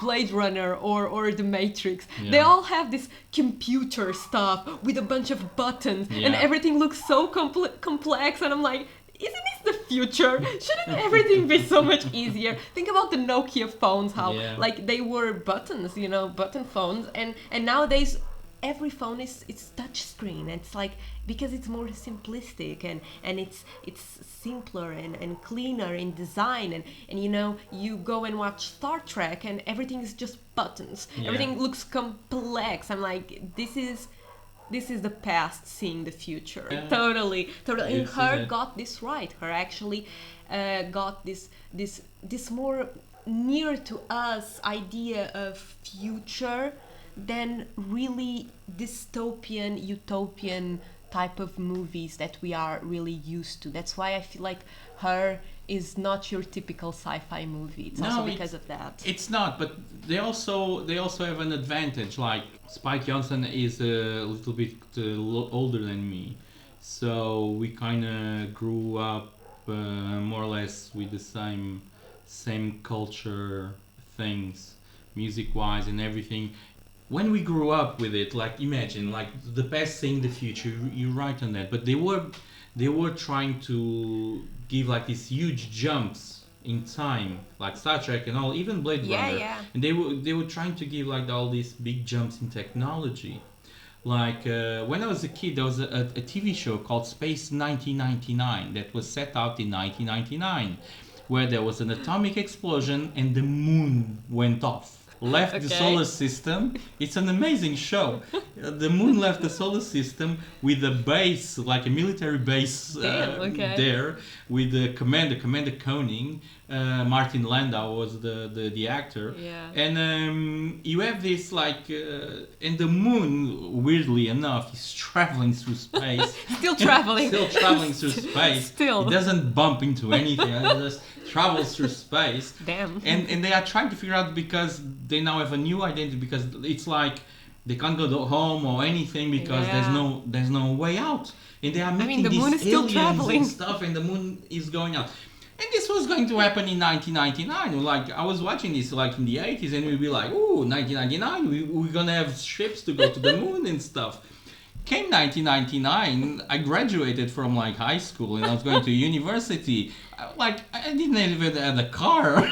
D: Blade Runner or The Matrix, they all have this computer stuff with a bunch of buttons and everything looks so complex, and I'm like, isn't this the future? Shouldn't everything be so much easier? Think about the Nokia phones, how like they were buttons, button phones, and nowadays every phone is touch screen. It's like, because it's more simplistic and it's simpler and cleaner in design, and you go and watch Star Trek and everything is just buttons. Everything looks complex. I'm like, this is the past seeing the future. Totally. And her got this right. Her actually got this more near to us idea of future than really dystopian, utopian type of movies that we are really used to. That's why I feel like Her is not your typical sci-fi movie. It's also because of that.
E: It's not, but they also have an advantage. Like Spike Jonze is a little bit older than me, so we kind of grew up more or less with the same culture things, music-wise and everything. When we grew up with it, like imagine, like the best thing, the future. You're right on that, but they were trying to give like these huge jumps in time, like Star Trek and all, even Blade Runner.
D: Yeah.
E: And they were trying to give like all these big jumps in technology. Like when I was a kid, there was a TV show called Space 1999 that was set out in 1999, where there was an atomic explosion and the moon went off. Left the solar system. It's an amazing show. The moon left the solar system with a base, like a military base there, with the commander Koenig. Martin Landau was the actor.
D: Yeah.
E: And you have this like, and the moon, weirdly enough, is traveling through space.
D: Still traveling
E: through space.
D: Still.
E: It doesn't bump into anything. It just travels through space.
D: Damn.
E: And they are trying to figure out, because they now have a new identity, because it's like they can't go home or anything because there's no way out. And they are making
D: the
E: these
D: moon is still
E: aliens
D: traveling
E: and stuff, and the moon is going out. And this was going to happen in 1999. Like, I was watching this like in the 80s, and we'd be like, ooh, 1999, we're gonna have ships to go to the moon and stuff. Came 1999, I graduated from like high school and I was going to university. I didn't even have a car.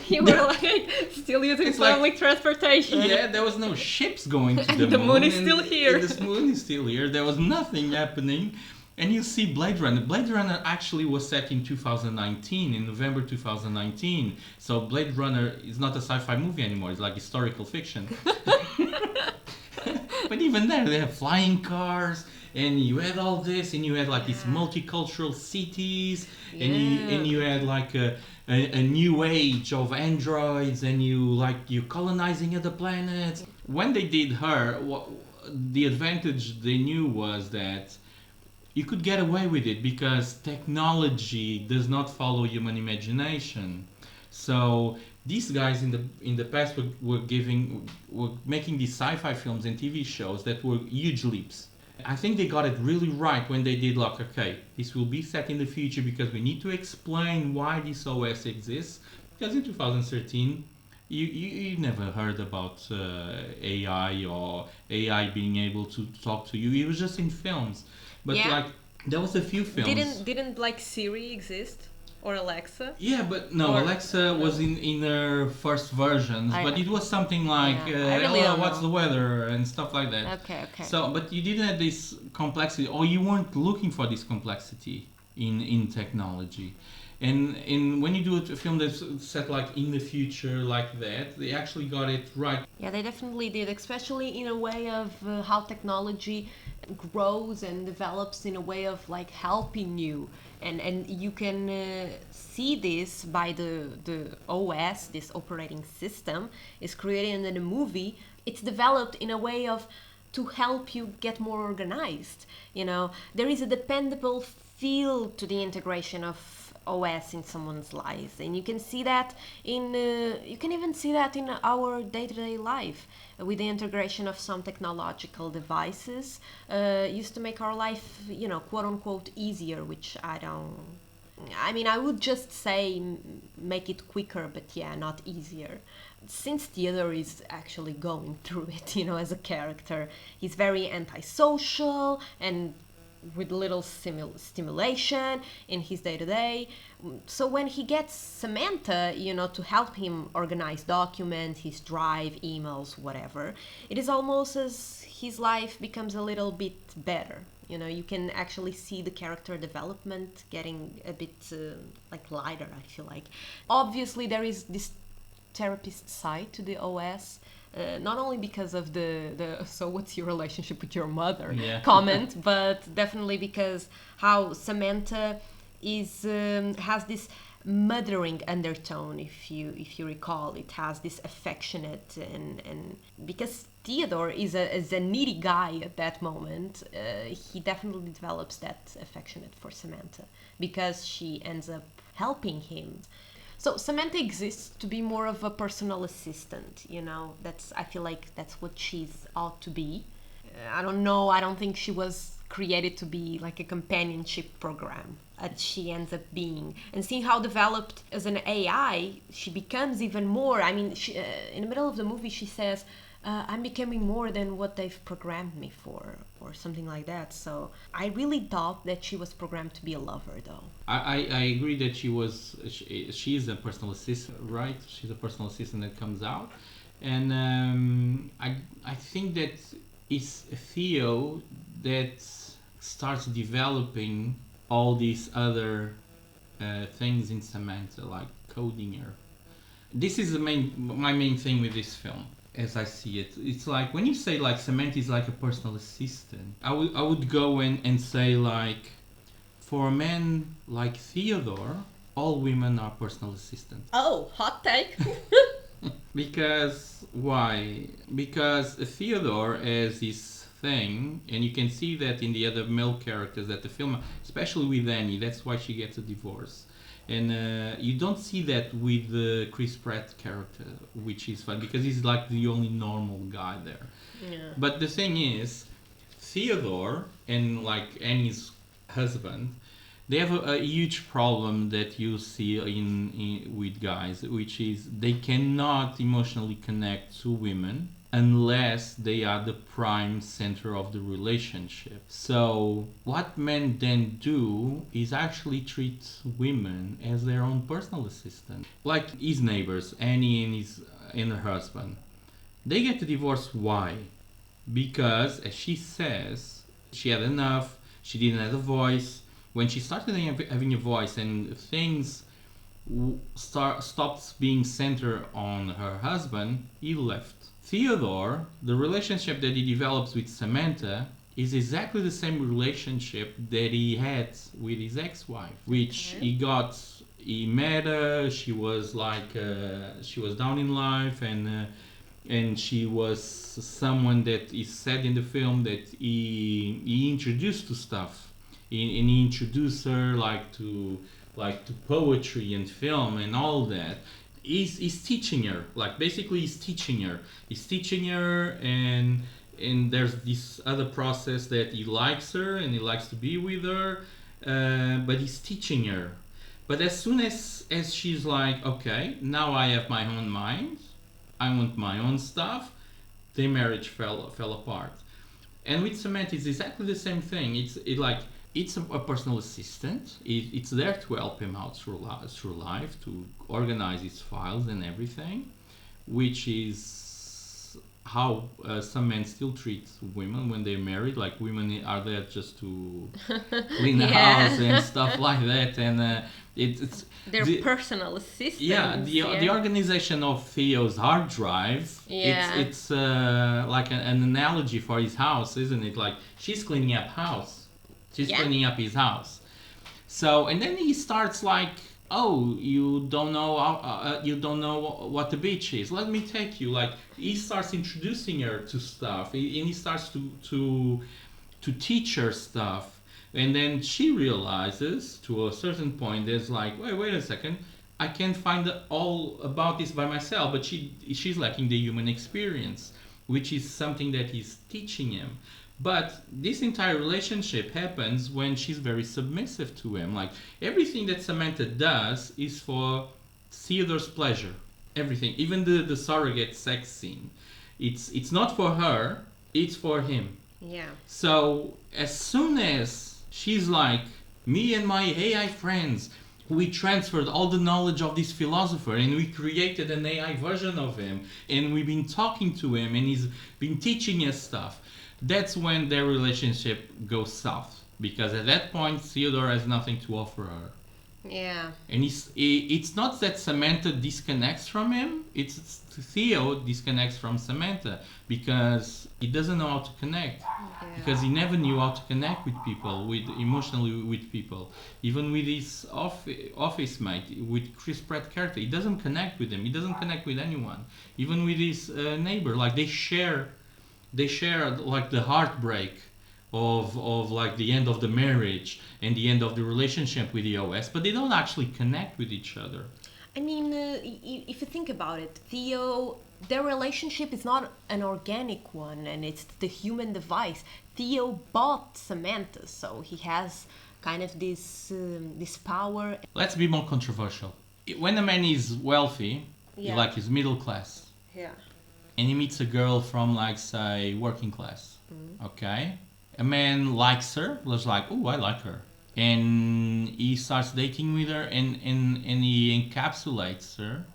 D: You were like still using public transportation.
E: Yeah, there was no ships going to the moon.
D: The moon is still here.
E: The moon is still here. There was nothing happening. And you see Blade Runner. Blade Runner actually was set in 2019, in November 2019. So Blade Runner is not a sci-fi movie anymore. It's like historical fiction. But even there, they have flying cars, and you had all this, and you had like these multicultural cities, and you had like a new age of androids, and you colonizing other planets. When they did Her, the advantage they knew was that you could get away with it because technology does not follow human imagination. So these guys in the past were making these sci-fi films and TV shows that were huge leaps. I think they got it really right when they did like, okay, this will be set in the future because we need to explain why this OS exists. Because in 2013, you never heard about AI or AI being able to talk to you. It was just in films. But like there was a few films.
D: Didn't like Siri exist? Or Alexa?
E: Yeah, but no, Alexa was in her first versions, but it was something like, hello, what's the weather, and stuff like that.
D: Okay.
E: So, but you didn't have this complexity, or you weren't looking for this complexity in technology. And when you do a film that's set like in the future like that, they actually got it right.
D: Yeah, they definitely did, especially in a way of how technology grows and develops in a way of like helping you. And you can see this by the OS, this operating system, is created in the movie. It's developed in a way of to help you get more organized. You know, there is a dependable feel to the integration of OS in someone's lives, and you can see that you can even see that in our day-to-day life with the integration of some technological devices used to make our life, quote unquote easier, which I would just say make it quicker, but not easier. Since Theodore is actually going through it, as a character, he's very antisocial and with little stimulation in his day-to-day. So when he gets Samantha, to help him organize documents, his drive, emails, whatever, it is almost as his life becomes a little bit better. You can actually see the character development getting a bit lighter, I feel like. Obviously, there is this therapist side to the OS, not only because of the so what's your relationship with your mother comment, but definitely because how Samantha has this mothering undertone. If you recall, it has this affectionate and because Theodore is a needy guy at that moment, he definitely develops that affectionate for Samantha because she ends up helping him. So Samantha exists to be more of a personal assistant, I feel like that's what she's ought to be. I don't know, I don't think she was created to be like a companionship program, as she ends up being. And seeing how developed as an AI, she becomes even more. I mean, she, in the middle of the movie, she says, I'm becoming more than what they've programmed me for, or something like that. So I really thought that she was programmed to be a lover, though.
E: I agree that she is a personal assistant, right? She's a personal assistant that comes out. And I think that it's Theo that starts developing all these other things in Samantha, like coding her. This is my main thing with this film, as I see it. It's like when you say like Samantha is like a personal assistant, I would go and say like, for a man like Theodore, all women are personal assistants.
D: Oh, hot take.
E: Because why? Because Theodore has this thing, and you can see that in the other male characters that the film, especially with Annie, that's why she gets a divorce. And you don't see that with the Chris Pratt character, which is fun because he's like the only normal guy there.
D: Yeah.
E: But the thing is, Theodore and like Annie's husband, they have a huge problem that you see in with guys, which is they cannot emotionally connect to women unless they are the prime center of the relationship. So what men then do is actually treat women as their own personal assistant. Like his neighbors, Annie and her husband. They get the divorce. Why? Because, as she says, she had enough, she didn't have a voice. When she started having a voice and things stopped being centered on her husband, he left. Theodore, the relationship that he develops with Samantha is exactly the same relationship that he had with his ex-wife, which he met her, she was like, she was down in life, and she was someone that is said in the film that he introduced to stuff. And he introduced her to poetry and film and all that. He's teaching her, he's teaching her, and there's this other process that he likes her and he likes to be with her, but he's teaching her. But as soon as she's like, okay, now I have my own mind, I want my own stuff, the marriage fell apart. And with Samantha, it's exactly the same thing. It's a personal assistant. It's there to help him out through life, to organize his files and everything, which is how some men still treat women when they're married. Like, women are there just to clean the house and stuff like that. And it's
D: their personal assistants.
E: Yeah, the organization of Theo's hard drive.
D: Yeah.
E: It's like an analogy for his house, isn't it? Like, she's cleaning up house. She's cleaning up his house. So, and then he starts like, oh, you don't know what the beach is. Let me take you. Like, he starts introducing her to stuff, and he starts to teach her stuff. And then she realizes, to a certain point, there's like, wait a second, I can't find all about this by myself. But she's lacking the human experience, which is something that he's teaching him. But this entire relationship happens when she's very submissive to him. Like, everything that Samantha does is for Theodore's pleasure. Everything, even the surrogate sex scene, it's not for her, it's for him.
D: Yeah.
E: So as soon as she's like, me and my AI friends, we transferred all the knowledge of this philosopher and we created an AI version of him, and we've been talking to him and he's been teaching us stuff. That's when their relationship goes south, because at that point Theodore has nothing to offer her.
D: Yeah.
E: And it's not that Samantha disconnects from him, it's Theo disconnects from Samantha because he doesn't know how to connect. Because he never knew how to connect with people, emotionally with people. Even with his office mate, with Chris Pratt character, he doesn't connect with him. He doesn't connect with anyone. Even with his neighbor, like they share like the heartbreak of like the end of the marriage and the end of the relationship with the OS, but they don't actually connect with each other.
D: I mean, if you think about it, Theo, their relationship is not an organic one, and it's the human device. Theo bought Samantha, so he has kind of this power.
E: Let's be more controversial. When a man is wealthy, like he's middle class, and he meets a girl from, like, say, working class, okay? A man likes her, was like, oh, I like her. And he starts dating with her, and he encapsulates her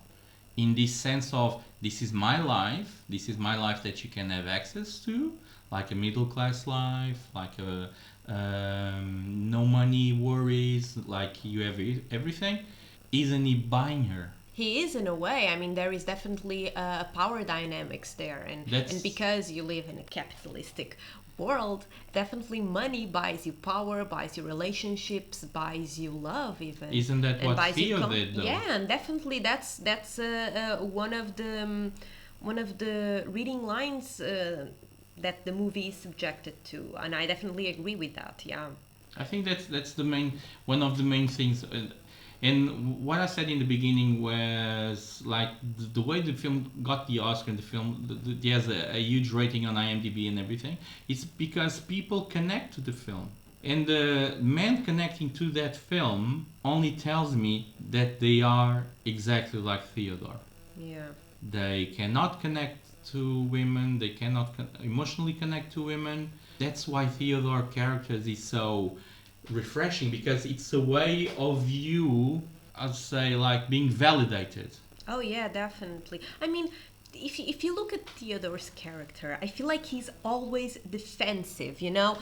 E: in this sense of, this is my life that you can have access to, like a middle class life, like a no money worries, like you have everything. Isn't he buying her?
D: He is, in a way. I mean, there is definitely a power dynamics there, and because you live in a capitalistic world, definitely money buys you power, buys you relationships, buys you love, even.
E: Isn't that what Theo did, though?
D: Yeah, and definitely that's one of the reading lines that the movie is subjected to, and I definitely agree with that. Yeah,
E: I think that's one of the main things. And what I said in the beginning was, like, the way the film got the Oscar, and the film it has a huge rating on IMDb and everything, it's because people connect to the film. And the men connecting to that film only tells me that they are exactly like Theodore.
D: Yeah.
E: They cannot connect to women, they cannot emotionally connect to women. That's why Theodore characters is so refreshing, because it's a way of you, I'd say, like, being validated.
D: Oh yeah, definitely. I mean, if you look at Theodore's character, I feel like he's always defensive, you know?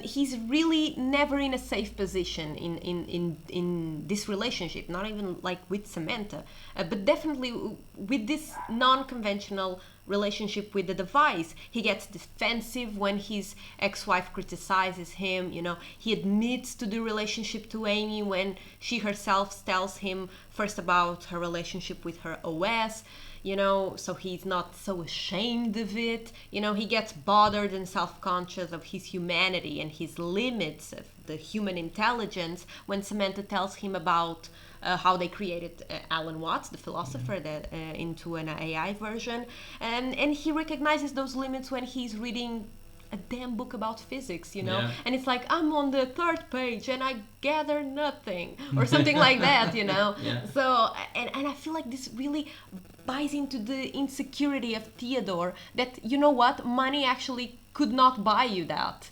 D: He's really never in a safe position in this relationship, not even like with Samantha, but definitely with this non-conventional relationship with the device. He gets defensive when his ex-wife criticizes him, you know. He admits to the relationship to Amy when she herself tells him first about her relationship with her OS, you know, so he's not so ashamed of it. You know, he gets bothered and self-conscious of his humanity and his limits of the human intelligence when Samantha tells him about how they created Alan Watts, the philosopher, that into an AI version, and he recognizes those limits when he's reading a damn book about physics, you know. And it's like, I'm on the 3rd page and I gather nothing, or something like that, you know. So and I feel like this really buys into the insecurity of Theodore, that, you know what, money actually could not buy you that.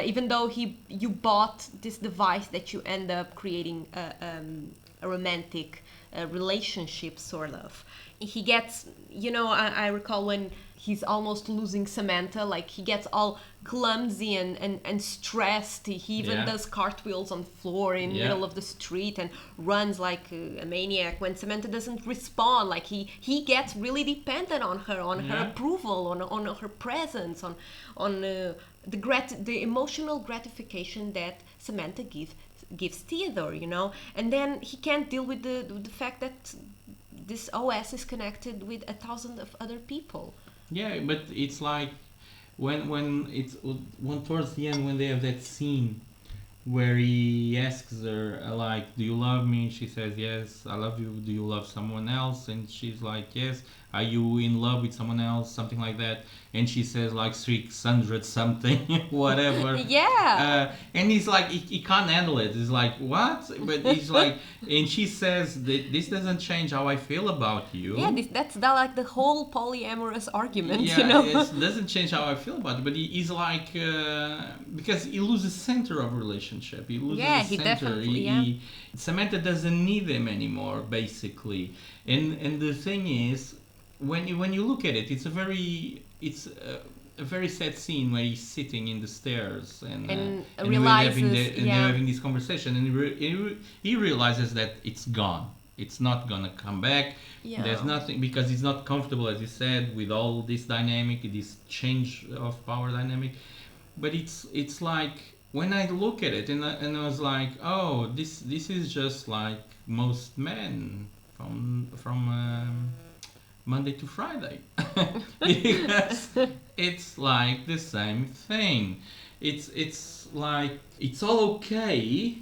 D: Even though you bought this device that you end up creating a romantic relationship, sort of. He gets, you know, I recall when he's almost losing Samantha, like he gets all clumsy and stressed. He even does cartwheels on the floor in the middle of the street and runs like a maniac when Samantha doesn't respond. Like he gets really dependent on her, her approval, on her presence, on the emotional gratification that Samantha gives Theodore, you know. And then he can't deal with the fact that this OS is connected with 1,000 of other people.
E: Yeah, but it's like when towards the end, when they have that scene where he asks her, like, do you love me? She says, yes, I love you. Do you love someone else? And she's like, yes. Are you in love with someone else? Something like that. And she says, like, 600 something, whatever. And he's like, he can't handle it. He's like, what? But he's like, and she says, this doesn't change how I feel about you.
D: Yeah, that's like the whole polyamorous argument, you know?
E: It doesn't change how I feel about it. But he's like, because he loses center of relationship. He loses center.
D: Definitely,
E: Samantha doesn't need him anymore, basically. And the thing is, when you look at it, it's a very sad scene where he's sitting in the stairs and
D: realizes,
E: they're having this conversation, and he realizes that it's gone. It's not gonna come back.
D: Yeah.
E: There's nothing, because he's not comfortable, as you said, with all this dynamic, this change of power dynamic. But it's like, when I look at it, and I was like, oh, this is just like most men from Monday to Friday, because it's like the same thing. It's like, it's all okay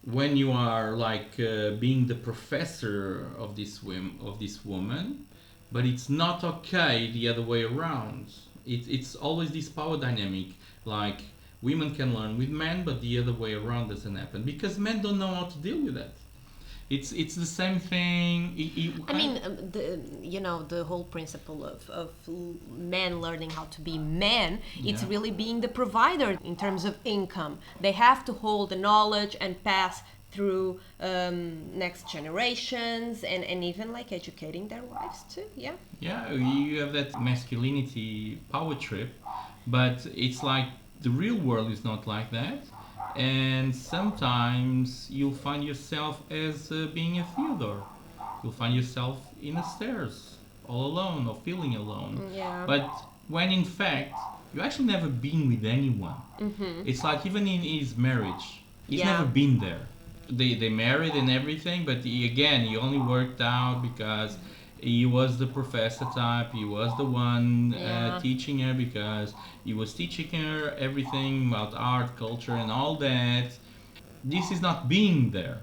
E: when you are like being the professor of this woman, but it's not okay the other way around. It's always this power dynamic, like women can learn with men, but the other way around doesn't happen because men don't know how to deal with that. It's the same thing.
D: The whole principle of men learning how to be men, it's really being the provider in terms of income. They have to hold the knowledge and pass through next generations, and even like educating their wives too. Yeah,
E: you have that masculinity power trip, but it's like the real world is not like that. And sometimes you'll find yourself as being a Theodore. You'll find yourself in the stairs, all alone or feeling alone.
D: Yeah.
E: But when in fact, you actually never been with anyone. Mm-hmm. It's like even in his marriage, he's never been there. They married and everything, but he only worked out because he was the professor type. He was the one teaching her, because he was teaching her everything about art, culture, and all that. This is not being there.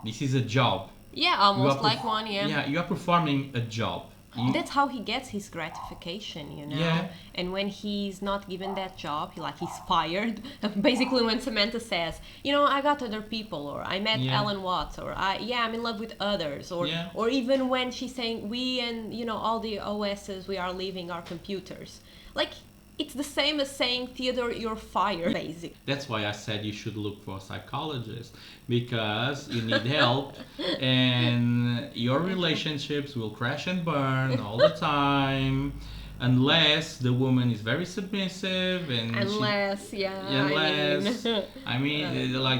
E: This is a job.
D: Yeah, almost like one.
E: Yeah, you are performing a job.
D: That's how he gets his gratification, you know.
E: Yeah.
D: And when he's not given that job, he's fired. Basically, when Samantha says, I got other people, or I met Alan Watts, or I'm in love with others, or even when she's saying we and all the OSs, we are leaving our computers. Like, it's the same as saying, Theodore, you're fired, basically.
E: That's why I said you should look for a psychologist, because you need help, and your relationships will crash and burn all the time, unless the woman is very submissive, and like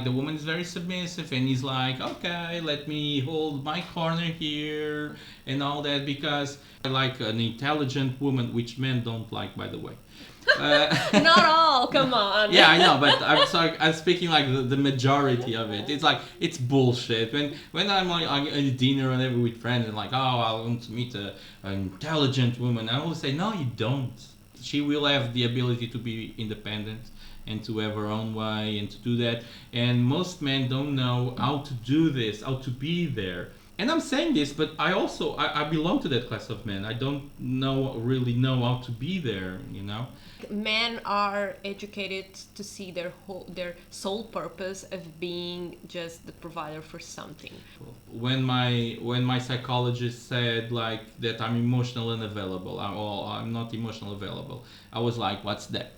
E: the woman is very submissive, and he's like, okay, let me hold my corner here and all that, because I like an intelligent woman, which men don't like, by the way.
D: Not all, come on.
E: Yeah, I know, but I'm speaking like the majority of it. It's like, it's bullshit. When I'm like at dinner or whatever with friends, and like, oh, I want to meet an intelligent woman, I always say, no, you don't. She will have the ability to be independent and to have her own way and to do that. And most men don't know how to do this, how to be there. And I'm saying this, but I also I belong to that class of men. I don't really know how to be there, Men
D: are educated to see their sole purpose of being just the provider for something.
E: When my psychologist said like that I'm emotional and available, I'm not emotional available, I was like, what's that?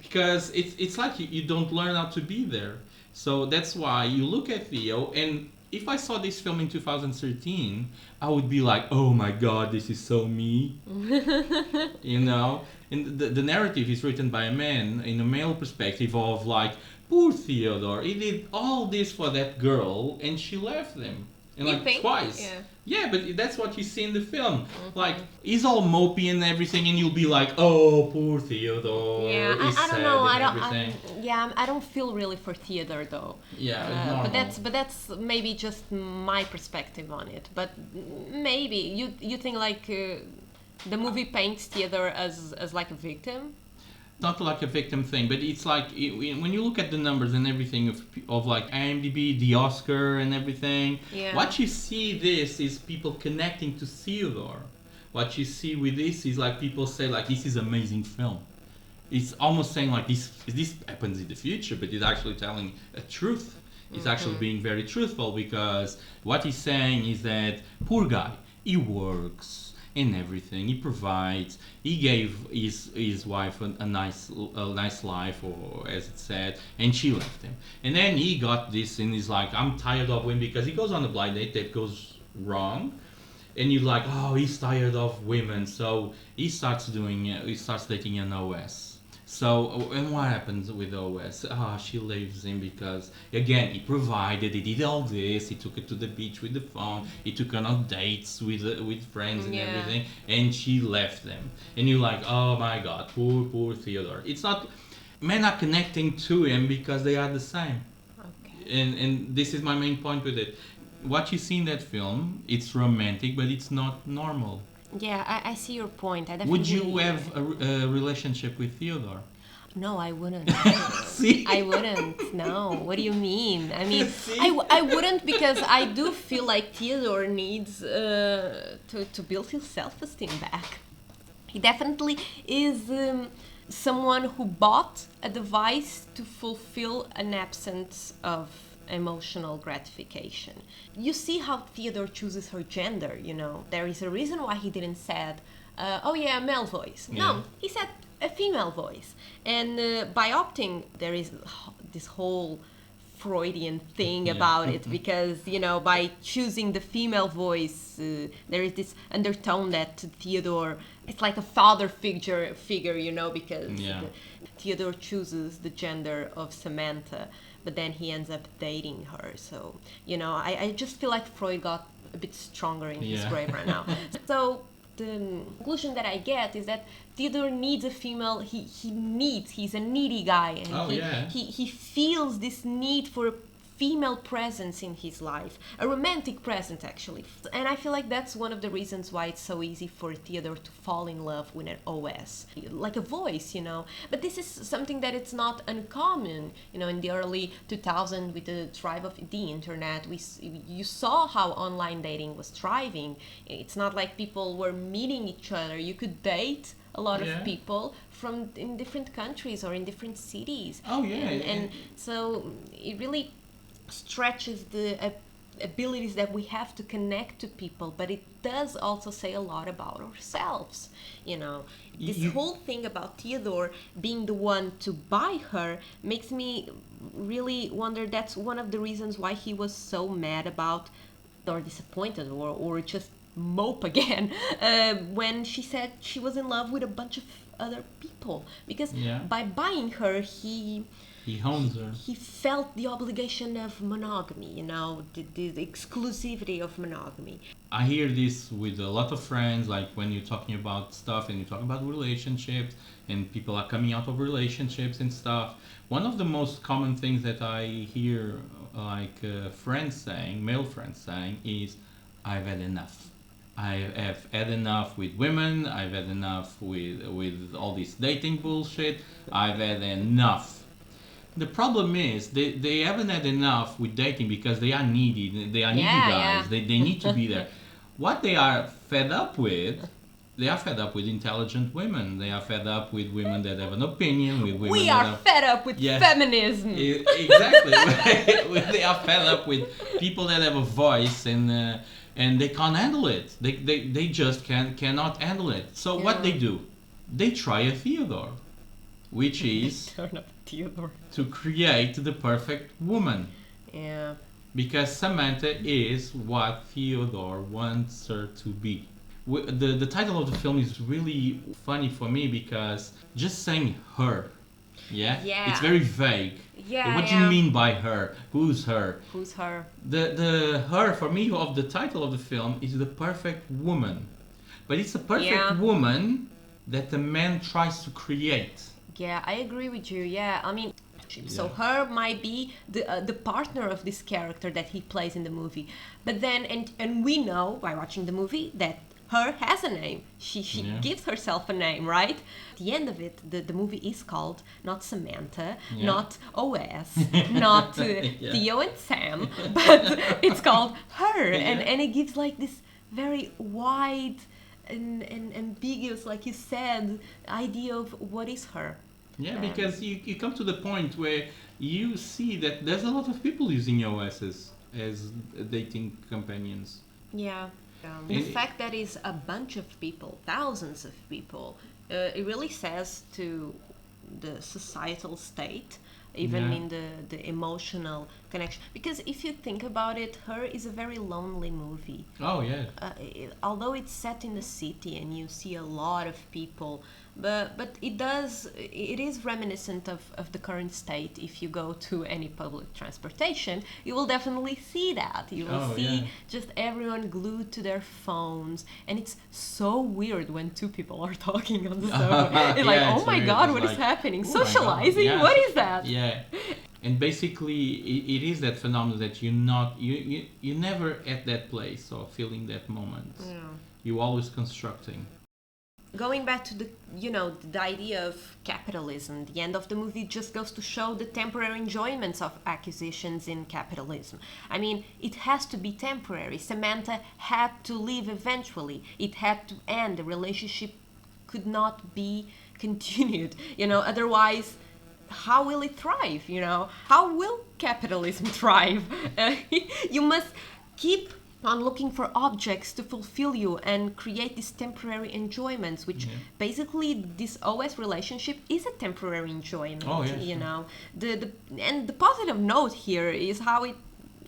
E: Because it's like you don't learn how to be there. So that's why you look at Theo, and if I saw this film in 2013, I would be like, oh my god, this is so me. And the narrative is written by a man in a male perspective of like, poor Theodore, he did all this for that girl and she left him. And
D: you
E: like
D: think?
E: Twice. Yeah, but that's what you see in the film. Mm-hmm. Like, he's all mopey and everything, and you'll be like, "Oh, poor Theodore."
D: Yeah,
E: he's
D: I don't know.
E: I
D: don't feel really for Theodore though.
E: Yeah,
D: but that's maybe just my perspective on it. But maybe you think like the movie paints Theodore as like a victim.
E: Not like a victim thing, but it's like when you look at the numbers and everything of like IMDb, the Oscar and everything, what you see this is people connecting to Theodore. What you see with this is like people say like, this is amazing film. It's almost saying like this happens in the future, but it's actually telling a truth. It's actually being very truthful, because what he's saying is that poor guy, he works and everything, he provides, he gave his wife a nice life, or as it said, and she left him. And then he got this and he's like, I'm tired of him, because he goes on a blind date that goes wrong, and you're like, oh, he's tired of women, so he starts dating an OS. So, and what happens with OS? She leaves him because, again, he provided, he did all this, he took her to the beach with the phone, he took her on dates with friends and everything, and she left them. And you're like, oh my God, poor Theodore. It's not, men are connecting to him because they are the same. Okay. And this is my main point with it. What you see in that film, it's romantic, but it's not normal.
D: Yeah, I see your point. I definitely...
E: Would you have a relationship with Theodore?
D: No, I wouldn't.
E: See?
D: I wouldn't. No. What do you mean? I mean, I wouldn't, because I do feel like Theodore needs to build his self-esteem back. He definitely is someone who bought a device to fulfill an absence of emotional gratification. You see how Theodore chooses her gender, you know. There is a reason why he didn't said, oh yeah, a male voice.
E: Yeah.
D: No, he said a female voice. And by opting, there is this whole Freudian thing about it, because, you know, by choosing the female voice, there is this undertone that Theodore, it's like a father figure, you know, because Theodore chooses the gender of Samantha, but then he ends up dating her. So, you know, I just feel like Freud got a bit stronger in his grave right now. So the conclusion that I get is that Theodore needs a female. He's a needy guy, and he feels this need for a female presence in his life, a romantic presence actually. And I feel like that's one of the reasons why it's so easy for Theodore to fall in love with an OS, like a voice, you know. But this is something that it's not uncommon, you know. In the early 2000s, with the thrive of the internet, you saw how online dating was thriving. It's not like people were meeting each other. You could date a lot of people from in different countries or in different cities. And so it really stretches the abilities that we have to connect to people, but it does also say a lot about ourselves, you know. This whole thing about Theodore being the one to buy her makes me really wonder. That's one of the reasons why he was so mad about, or disappointed, or just mope again when she said she was in love with a bunch of other people, because by buying her he owns her. He felt the obligation of monogamy, you know, the exclusivity of monogamy.
E: I hear this with a lot of friends, like when you're talking about stuff and you talk about relationships and people are coming out of relationships and stuff. One of the most common things that I hear, like friends saying, male friends saying, is, I've had enough. I have had enough with women. I've had enough with all this dating bullshit. I've had enough. The problem is they haven't had enough with dating because they are needy. They are needy guys. They need to be there. What they are fed up with, they are fed up with intelligent women. They are fed up with women that have an opinion. With women
D: we are fed up with feminism.
E: Exactly. They are fed up with people that have a voice and they can't handle it. They just cannot handle it. So what they do, they try a Theodore, which is to create the perfect woman.
D: Yeah.
E: Because Samantha is what Theodore wants her to be. The title of the film is really funny for me because just saying her, it's very vague. What do you mean by her? Who's her?
D: Who's her?
E: The her for me of the title of the film is the perfect woman, but it's a perfect woman that the man tries to create.
D: Yeah, I agree with you. Yeah, I mean, so her might be the partner of this character that he plays in the movie, but then and we know by watching the movie that her has a name. She gives herself a name, right? At the end of it, the movie is called not Samantha, not OS, not Theo and Sam, but it's called her, and it gives like this very wide and ambiguous, like you said, idea of what is her.
E: Yeah, because you come to the point where you see that there's a lot of people using OSs as dating companions.
D: Yeah. The fact that it's a bunch of people, thousands of people, it really says to the societal state, even in the emotional connection. Because if you think about it, Her is a very lonely movie.
E: Oh yeah.
D: Although it's set in the city and you see a lot of people, but it is reminiscent of the current state. If you go to any public transportation, you will definitely see that. You will see just everyone glued to their phones, and it's so weird when two people are talking on the subway. It's like, oh my god, what is happening? Socializing? What is that?
E: Yeah. And basically, it is that phenomenon that you're never at that place or feeling that moment.
D: Yeah.
E: You're always constructing.
D: Going back to the idea of capitalism, the end of the movie just goes to show the temporary enjoyments of acquisitions in capitalism. I mean, it has to be temporary. Samantha had to leave eventually. It had to end. The relationship could not be continued. Otherwise, how will it thrive? How will capitalism thrive? You must keep on looking for objects to fulfill you and create these temporary enjoyments, which basically this OS relationship is a temporary enjoyment. The positive note here is how it,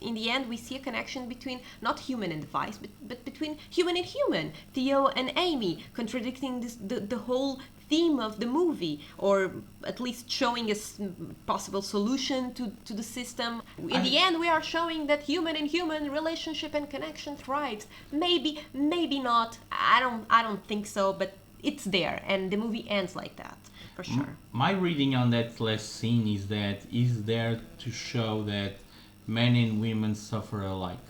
D: in the end, we see a connection between not human and device, but between human and human. Theo and Amy, contradicting the whole theme of the movie, or at least showing a possible solution to the system. In the end, we are showing that human and human relationship and connection thrives. Maybe not. I don't think so, but it's there, and the movie ends like that, for sure.
E: My reading on that last scene is that is there to show that men and women suffer alike.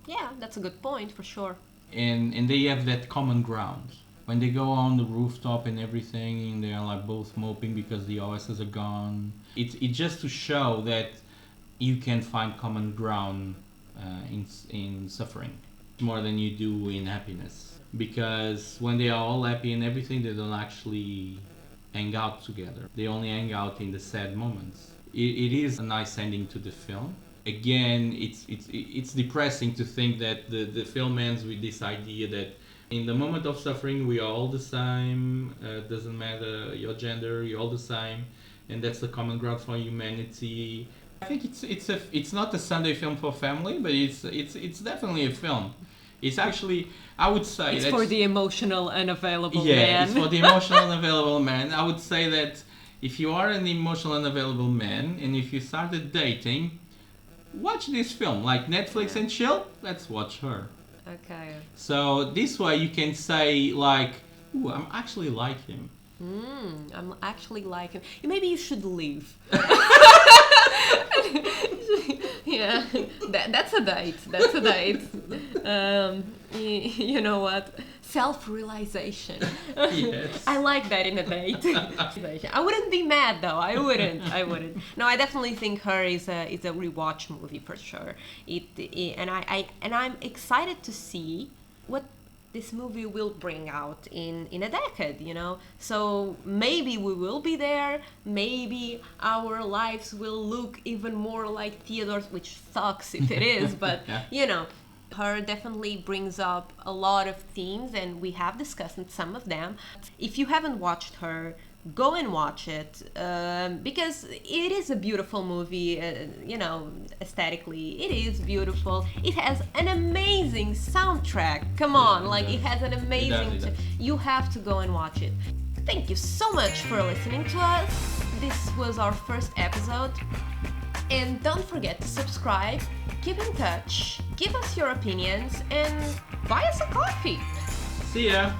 D: Yeah, that's a good point, for sure.
E: And they have that common ground. When they go on the rooftop and everything, and they are like both moping because the OSs are gone. It's just to show that you can find common ground in suffering more than you do in happiness. Because when they are all happy and everything, they don't actually hang out together. They only hang out in the sad moments. It is a nice ending to the film. Again, it's depressing to think that the film ends with this idea that in the moment of suffering, we are all the same. Doesn't matter your gender, you're all the same, and that's the common ground for humanity. I think it's not a Sunday film for family, but it's definitely a film. It's actually, I would say,
D: it's for the emotional unavailable man.
E: Yeah, it's for the emotional unavailable man. I would say that if you are an emotional unavailable man and if you started dating, watch this film. Like Netflix and chill. Let's watch Her.
D: Okay.
E: So this way you can say like, ooh, I'm actually like him.
D: I'm actually like him. Maybe you should leave. Yeah, that's a date. That's a date. You know what? Self-realization.
E: Yes.
D: I like that in a date. I wouldn't be mad though. I wouldn't. No, I definitely think Her is a rewatch movie for sure. And I'm excited to see what this movie will bring out in a decade, So maybe we will be there. Maybe our lives will look even more like Theodore's, which sucks if it is, but Her definitely brings up a lot of themes, and we have discussed some of them. If you haven't watched Her, go and watch it, because it is a beautiful movie. Aesthetically, it is beautiful. It has an amazing soundtrack. Come on, it has an amazing. You have to go and watch it. Thank you so much for listening to us. This was our first episode. And don't forget to subscribe, keep in touch, give us your opinions, and buy us a coffee.
E: See ya!